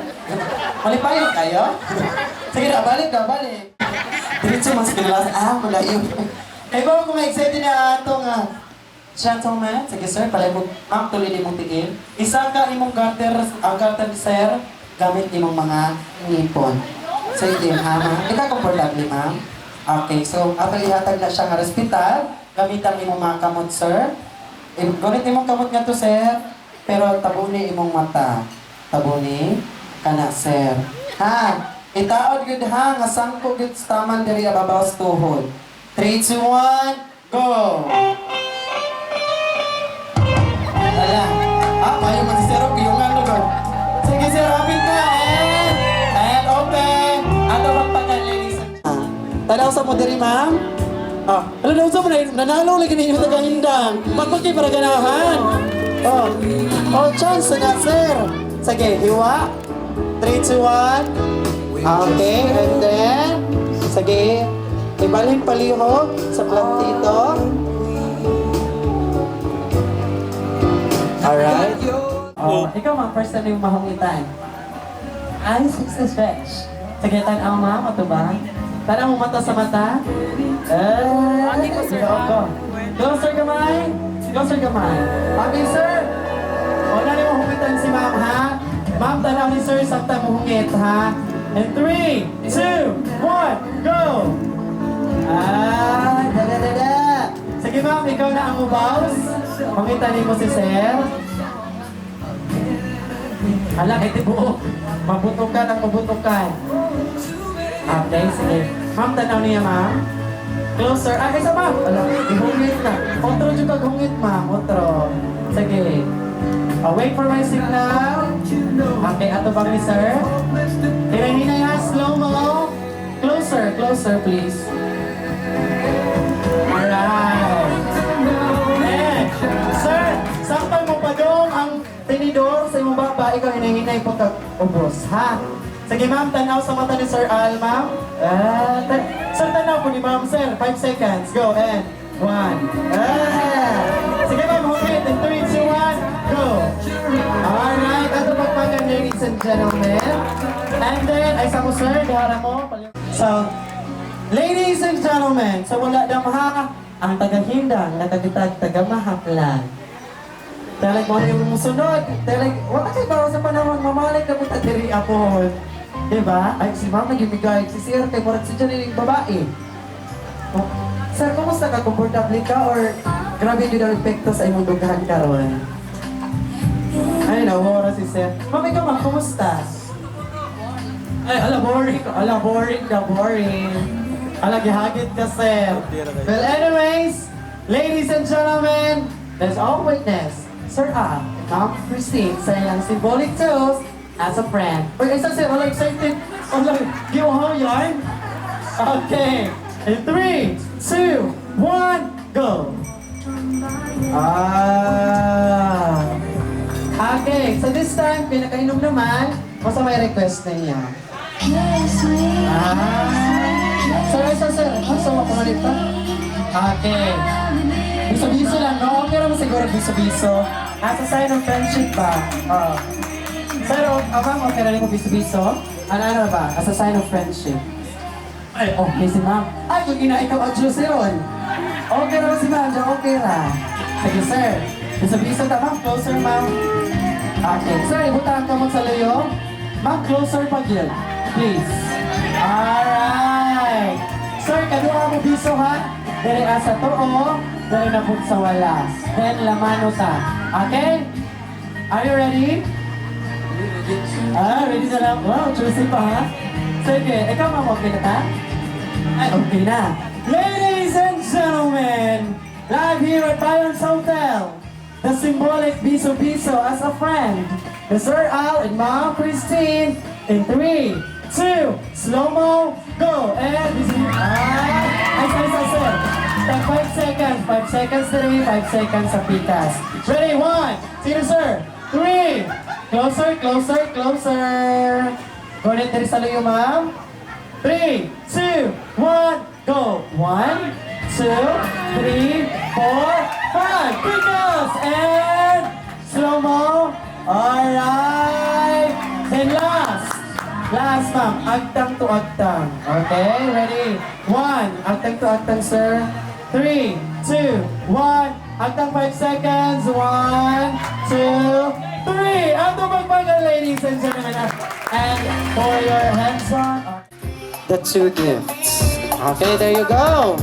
Malipay kayo? Sige na, balik. 3, 2, mas kinilas. Malayo. Ay ba kung excited na itong gentleman? Sige sir, palay mo, ma'am, tuloy din mong tingin. Isa ka imong garter, ang garter sir, gamit imong mga ngipon. So, hindi ha, ma'am. Ikaw komportable, ma'am. Okay, so, after ihatag na siya nga hospital, gamitan imong mga kamot, sir. Gunit imong kamot nga to, sir. Pero tabuni imong mata. Tabuni, kana, sir. Ha? Itaod gud ha, nga sangko gud sa taman diri ababaw sa tuhod. 3, 2, 1, go! Ala. Mayo man si Sir, giyungan na gud. Sige, sir, hapit ka, and open. Ato magpagan, ladies and gentlemen. Tanaw sa mo diri, ma'am. Alam na usap na, nanalo lagi ninyo sa kahindang. Magpaki para ganahan. Chance na, sir. Sige, hiwa. 3, 2, 1. Okay, and then, sige, ibalhin palihog sa plantito. Alright. Ikaw, ma'am, first time yung mahungitan. Ay, stretch. Sige, tanaw, ma'am, ato ba? Tanaw mo mata sa mata. Closer kamay. Okay, sir. Wala na yung hungitan si ma'am, ha? Ma'am, tanaw ni sir, sakta mo hungit, ha? And 3, 2, 1, go! Sige, ma'am, ikaw na ang ubaws. Hungitan mo si sir. Hala, iti buo. Mabutukan ang mabutukan. Okay, sige. Ma'am, tanaw niya, ma'am. Closer. Isa, ma'am. Hala, ihungit na. Otro dyan kag-hungit, ma'am. Otro. Sige. Wait for my signal. Okay, ato bang ni sir? Hinay ha, slow-mo. Closer, please. Alright. Sir, sampal mo pa doon ang tinidor sa imong baba. Ikaw hinay po kag-ubos, ha? Sige, ma'am, tanaw sa mata ni Sir Al, ma'am. Sir, tanaw po ni ma'am, sir. 5 seconds. Go, and 1. Sige, ma'am, hungit. In 3, 2, 1, go. Alright, ato pagpagan, ladies and gentlemen. And then, ay sa mo, sir, dihara mo. So, ladies and gentlemen, sa wala damha, ang taga-hindang, nakagitag taga-mahaplan. Talag mo yung musunod. Talag, wala kayo ba sa panahon, mamalik na punta diri ako. Diba? Ay, si mama gimigay, si sir, kay parang si Johnny yung babae. Oh, sir, kumusta ka? Komportable ka or grabe yun ang epekto sa imong dughan karon? Ay, nawara si sir. Ma'am, ikaw ma'am, kumusta? Ay, boring. Ala, gihagit ka, sir. Well, anyways, ladies and gentlemen, let's all witness Sir Ma'am Christine sa ilang symbolic toast as a friend. Uy, isa sir, wala excited. Wala, giwahaw yan. Okay. In 3, 2, 1, go. Okay, so this time, pinakainom naman, basta may request ninyo. Sir, gusto mo pumalit pa? Okay. Biso-biso lang, no? Okay naman siguro biso-biso. As a sign of friendship ba? Oh. Sir, abang, okay na rin mo biso-biso? Ano ba? As a sign of friendship. Ay, okay si ma'am. Ay, kung ikaw ang juicy ron. Okay naman si ma'am, dyan okay na. Sige, sir. Biso-biso ta, ma'am. Closer, ma'am. Okay. Sir, ibutahan ka mo sa layo. Ma'am, closer pa yun. Please. Alright. Sir, kadua mo biso, ha? Dari asa too, dari nabot sa wala. Then, lamano ta. Okay? Are you ready? Ready na lang. Wow, juicy pa, ha? Sige, ikaw, ma'am, okay na ta? Ay, okay na. Ladies and gentlemen, live here at Bayon's Hotel, the symbolic Biso Biso as a friend, the Sir Al and Ma'am Christine, in 3, 2, slow-mo, go! And this is... sir. Take 5 seconds. 5 seconds to 5 seconds sa pitas. Ready? 1, sino sir? 3, closer, closer, closer. Go ulit dari sa luyo, ma'am. 3, 2, 1, go! 1, 2, 3, 4, 5. Pitas! And slow-mo. Alright. Then last, ma'am, agtang to agtang. Okay, ready? 1, agtang to agtang, sir. 3, 2, 1, agtang 5 seconds. 1, 2, 3. Ato magpagal, ladies and gentlemen. And for your hands on, the 2 gifts. Okay, there you go.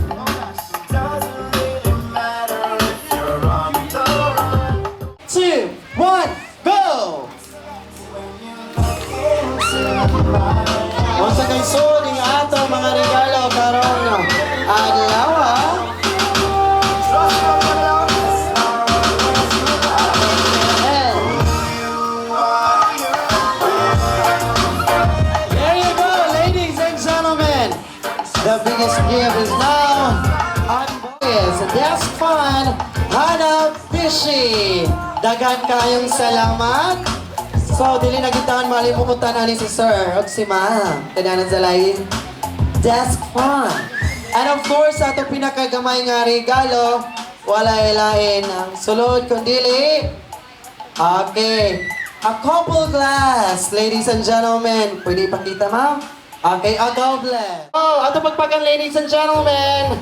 2, 1, go! Once again, so, ning ato mga regalo karon adlaw. There you go, ladies and gentlemen. The biggest gift is now on boys. That's fun. Hana Fishy. Dagan kayong salamat. So, dili na gitaan malimutan ani si Sir o si Ma'am. Kananan sa lain. Desk fun. And of course, ato pinakagamay nga regalo, wala ilain ang sulod kundili. Okay. A couple glass, ladies and gentlemen. Pwede ipakita, ma'am? Okay, a goblet. Oh, ato pagpagang ladies and gentlemen.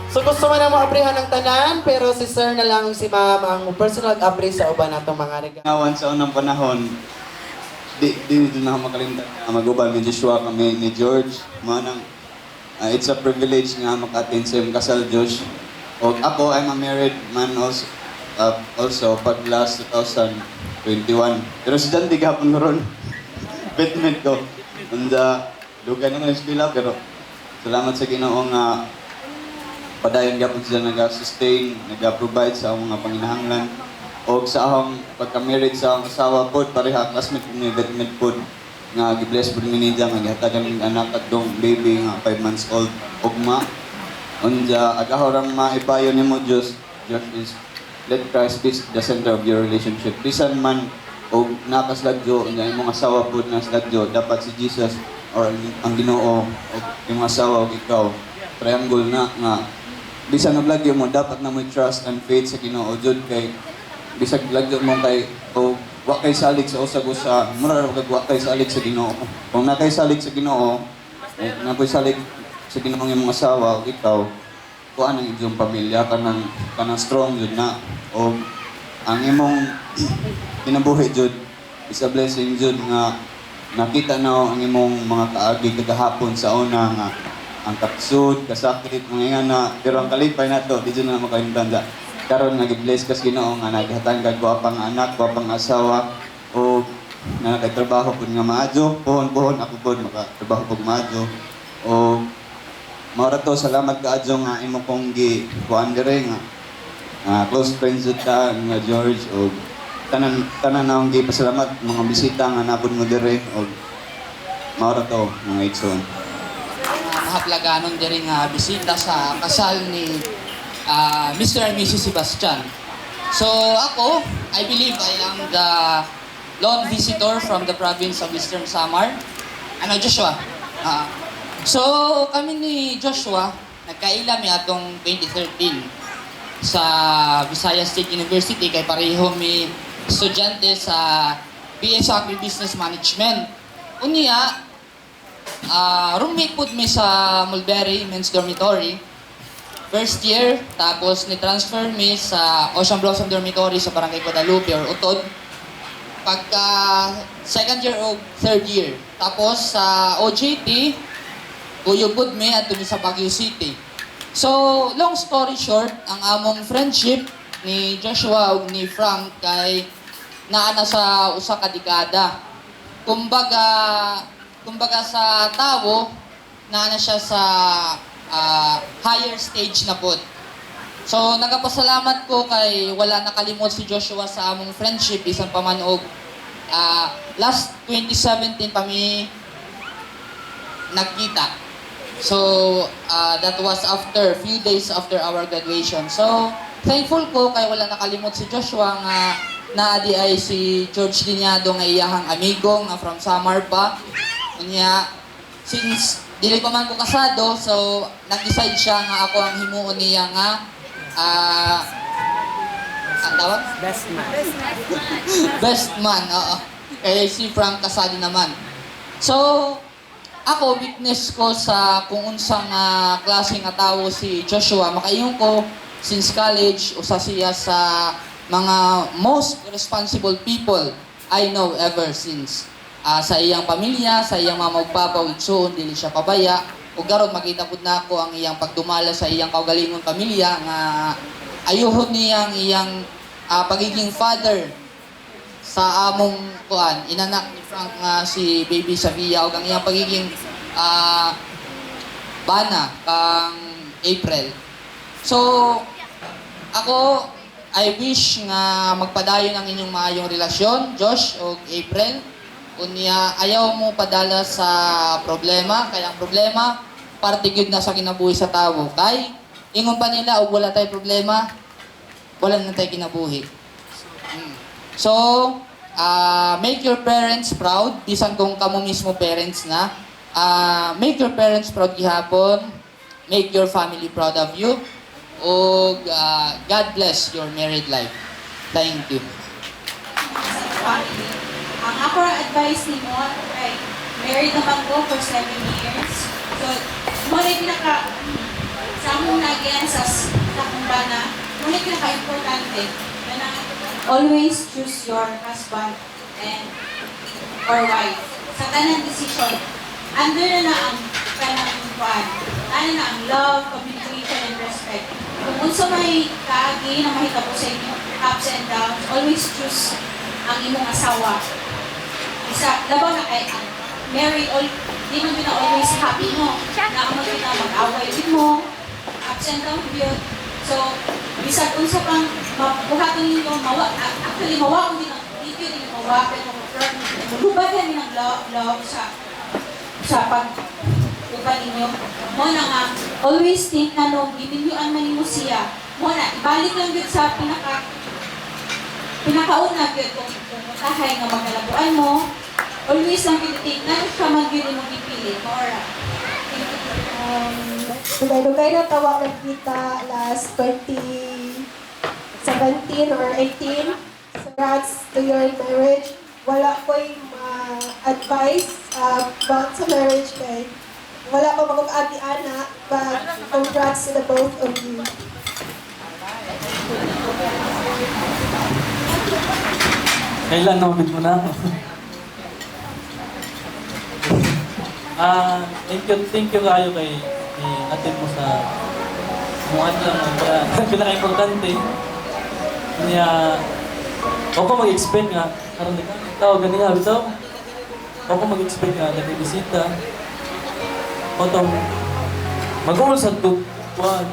So gusto mo na mo-abrihan ng tanan, pero si Sir na lang si Ma'am ang personal abri sa uban natong mga regalo. Ngawan sa unang panahon, di na makalimtan na mag-ubal ni Joshua kami ni George. Manang, it's a privilege nga maka-attend sa iyong kasal, Josh. O ako, I'm a married man also pag last 2021. Pero si Dan, di gapon ko ron. Betment ko. And dugay naman yung eskwela, pero salamat sa Ginoo nga padayon gapon sila nag-sustain, nag-provide sa akong mga panginahanglan. O sa akong pagka-married sa akong asawa po, pareha, classmate ko ni Betment po, nga gi-bless po ni Nida, nga gihatagan ng anak at dong baby nga 5 months old, ugma. Unda, agahorang maipayo ni mo, Diyos is, let Christ be the center of your relationship. Bisan man, o nakaslagyo, nga imong asawa po naslagyo, dapat si Jesus, or ang Ginoo, o yung asawa o ikaw, triangle na, nga, bisan naglagyo mo, dapat na mo trust and faith sa Ginoo, Jud kay, bisag lagyo mo kay, o wa kay salig sa usag-usa, mura ra kag wa kay salig sa Ginoo. Kung na kay salig sa Ginoo, na koy salig sa Ginoo ng imong asawa o ikaw, kuan ang inyong pamilya kanang strong jud na o ang imong kinabuhi jud is a blessing jud nga nakita na ang imong mga kaagi kagahapon sa una nga ang kapsud, kasakit, mga na pero ang kalipay nato di jud na makalimtan karon nag-bless kas Ginoo nga naghatag kag guwapang anak, guwapang asawa o na nakatrabaho pud nga maadyo, pohon ako pud makatrabaho pud maadyo o maura to salamat kaadyo nga imo kong gi-kuan dire nga close friends jud ta nga George o tanan na akong gipasalamat mga bisita nga nabod mo dire o maura to mga igsoon. Haplaganon diri nga bisita sa kasal ni Mr. and Mrs. Sebastian. So ako, I believe I am the lone visitor from the province of Eastern Samar. Ano, Joshua? So kami ni Joshua, nagkaila mi atong 2013 sa Visayas State University kay pareho mi estudyante sa BS Agribusiness Management. Unya, roommate po mi sa Mulberry Men's Dormitory. First year, tapos ni-transfer mi sa Ocean Blossom Dormitory sa Barangay Guadalupe or Utod. Pagka second year o third year. Tapos sa OJT, Uyubod mi at dumi sa Baguio City. So, long story short, ang among friendship ni Joshua ug ni Frank kay naana sa usa ka dekada. Kumbaga sa tawo, naana siya sa higher stage na pod. So, nagapasalamat ko kay wala nakalimot si Joshua sa among friendship bisan pa man og last 2017 pa mi nagkita. So, that was few days after our graduation. So, thankful ko kay wala nakalimot si Joshua nga naadi ay si George Linyado nga iyahang amigo nga from Samar pa. Unya, since dili pa man ko kasado, so nag-decide siya nga ako ang himuon niya nga ang tawag? Best man. Best man, oo. Kaya si Frank kasado naman. So, ako, witness ko sa kung unsang klase nga tao si Joshua. Makaiyong ko, since college, usa siya sa mga most responsible people I know ever since. Sa iyang pamilya, sa iyang mga magpapaw, igsoon, dili siya pabaya. O garon, makita po na ako ang iyang pagdumala sa iyang kaugalingong pamilya nga ayuhon niyang iyang pagiging father sa among inanak ni Frank nga si Baby Savia o ang iyang pagiging bana kang April. So, ako, I wish nga magpadayon ang inyong maayong relasyon, Josh o April. Unya, ayaw mo padala sa problema, kaya ang problema, parte gyud na sa kinabuhi sa tao. Kay, ingon pa nila, o wala tayo problema, wala na tayo kinabuhi. So, make your parents proud, bisan kung kamo mismo parents na. Make your parents proud gihapon, make your family proud of you, o God bless your married life. Thank you. Ang ako advice ni mo, ay married naman ko for 7 years. So, mo na sa among nagyan sa kumbana, mo na pinaka-importante na always choose your husband or wife. Sa tanang decision, under na ang kanang kuwan. Ano na ang love, communication, and respect. Kung unsa may kaagi na mahitabo sa inyo, ups and downs, always choose ang imong asawa. Isa, labaw na kay married, di man yun na always happy mo. Na ang mag-away din mo, ups and downs yun. So, bisag unsa pang mabuhaton ninyo, actually mawa ko din ang video din mawa, pero magubad yan din ang love sa pag-uban ninyo. Mo na nga, always think na no, gininyuan man ninyo siya. Mo na, ibalik lang yun sa pinakauna yun kung tahay nga magkalabuan mo. Always lang pinitik na siya man yun yung ipili. Mora. Dugay-dugay na tawag kita last 2017 or 18. Congrats to your marriage. Wala ko yung advice about sa marriage kay wala pa mag-agi-ana, but congrats to the both of you. Kailan namin mo na ako? Thank you kayo kay atin mo sa muad lang pinaka-importante. Kanya, ako mag-expect nga, karoon na tao, ganyan nga, bitaw. Ako mag-expect nga, nag-ibisita. O itong, mag-uul sa tukuan.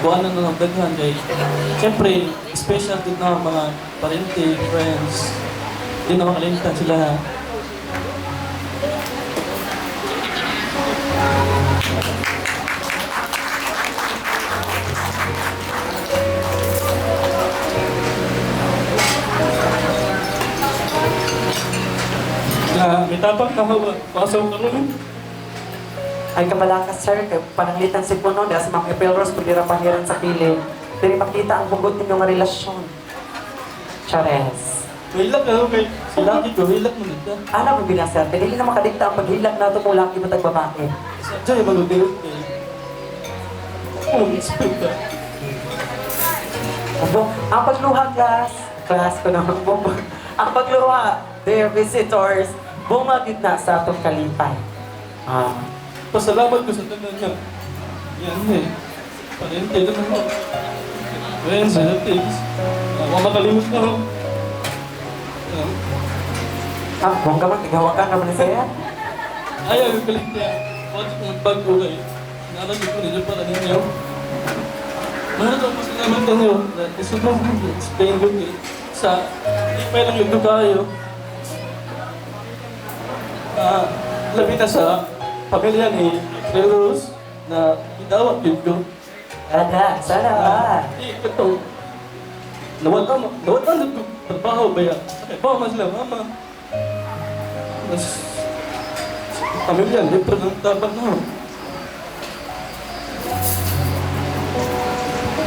Kuha na ng daghan kay siyempre, special din na mga parente, friends. Hindi na makalimutan sila. dapat pasok ka nun. Ay kabala ka, sir, kay pananglitan si Puno, dahil sa mga April Rose, pwede pahiran sa piling. Dili makita ang bugot ninyong nga relasyon. Chares. Hilak ka, okay. Sila ko, hilak mo nito. Alam mo binasa, dili na makadikta ang paghilak na ito kung laki mo tagbabae. Diyan yung maludirot kayo. Oh, expect ka. Ang pagluha, class ko naman po. Ang pagluha, dear visitors, bumagid na sa atong kalipay. Pasalamat ko sa tanan niya. Yan eh. Parente naman mo. Friends, relatives. Makalimot na ako. Buong ka magtigawakan naman siya. Ayaw yung kalit niya. Bakit kung bago kayo? Naranig ko nila para ninyo. Mahal ako pasalamat kanyo. Gusto mo explain ko kayo. Sa ipay lang yung kayo. Labi na sa pamilya ni Rose na idawat yun ko. Sana. Ito. Nawatan na trabaho ba yan? Pa man sila, mama. Mas pamilya, libre ng dapat na.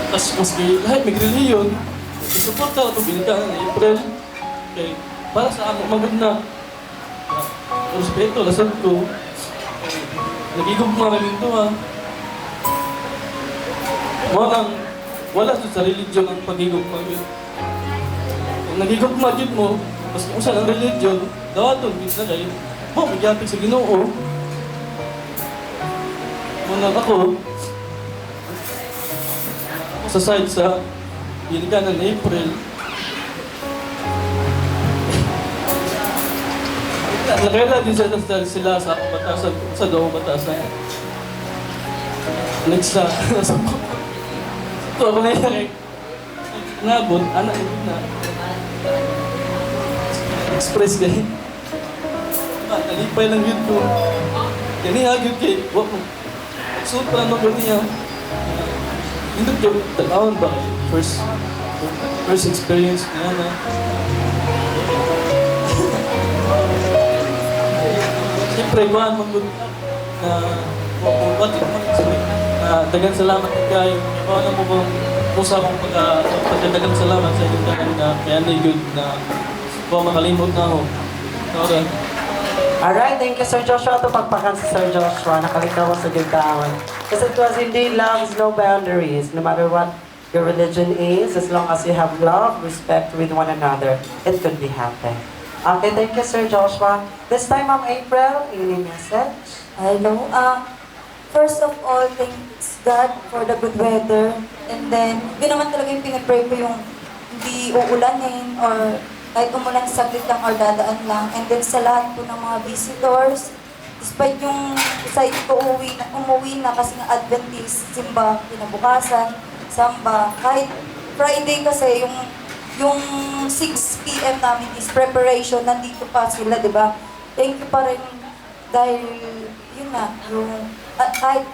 Tapos maski lahat may reliyon, isuporta ako binigyan ng April. Okay. Para sa among maganda. Respeto, lasad ko. Nagigugma kami ito ha. Wala sa religion ang pagigugma yun. Kung nagigugma yun mo, mas kung saan ang religion, dawaton, minsan kayo, magyapig sa Ginoo. Muna ako sa side sa binigyan ng April. Nakaila din sila sa batasan, sa daw batasan. Next na, ito ako na yan. Nabot, anak na. Express kayo. Nalipay lang yun ko. Yan hagod kayo. Suot pa lang ako niya. Hindi ko talawin ba? First experience niya na. Siyempre, kuhaan mo na dagang salamat kayo. Ikaw na mo kung pusa kong pagkadagang salamat sa inyong dagang na kaya na good na kung makalimot na ako. Okay. Alright, thank you Sir Joshua. Ito pagpakan si Sir Joshua. Nakalikaw sa gagawin. Because it was indeed love is no boundaries. No matter what your religion is, as long as you have love, respect with one another, it could be happy. Okay, thank you Sir Joshua. This time, Ma'am April, any message? Hello. First of all, thanks God for the good weather. And then, yun naman talaga yung pinipray ko yung hindi uulanin or kahit umulan saglit lang or dadaan lang. And then sa lahat po ng mga visitors, despite yung side ko umuwi na kasi nga Adventist, simba, kinabukasan, samba. Kahit Friday kasi yung 6 p.m. namin is preparation, nandito pa sila, di ba? Thank you pa rin dahil yun na, yung kahit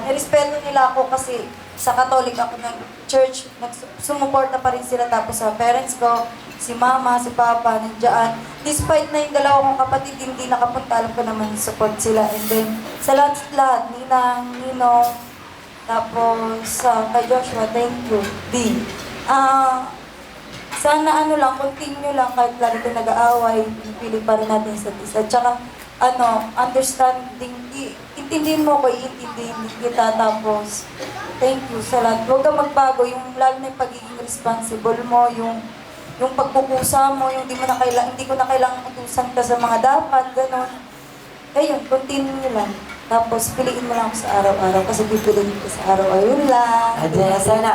nirespeto nila ako kasi sa Catholic ako ng church, sumuporta pa rin sila. Tapos sa parents ko, si mama, si papa, nandiyan. Despite na yung dalawa kong kapatid, hindi nakapunta, alam ko naman support sila. And then, sa lahat, Ninang, Ninong, tapos kay Joshua, thank you. D. Sana continue lang kahit lalo tayo nag-aaway, pili pa rin natin sa isa. Tsaka, understanding, intindihin mo ko, iintindihin kita, tapos, thank you sa lahat. Huwag kang magbago, yung lalo na yung pagiging responsible mo, yung pagkukusa mo, yung hindi ko na kailangan utusan ka sa mga dapat, gano'n. Ayun, continue lang. Tapos, piliin mo lang ako sa araw-araw, kasi pipiliin ko sa araw-araw. Yun lang. Sana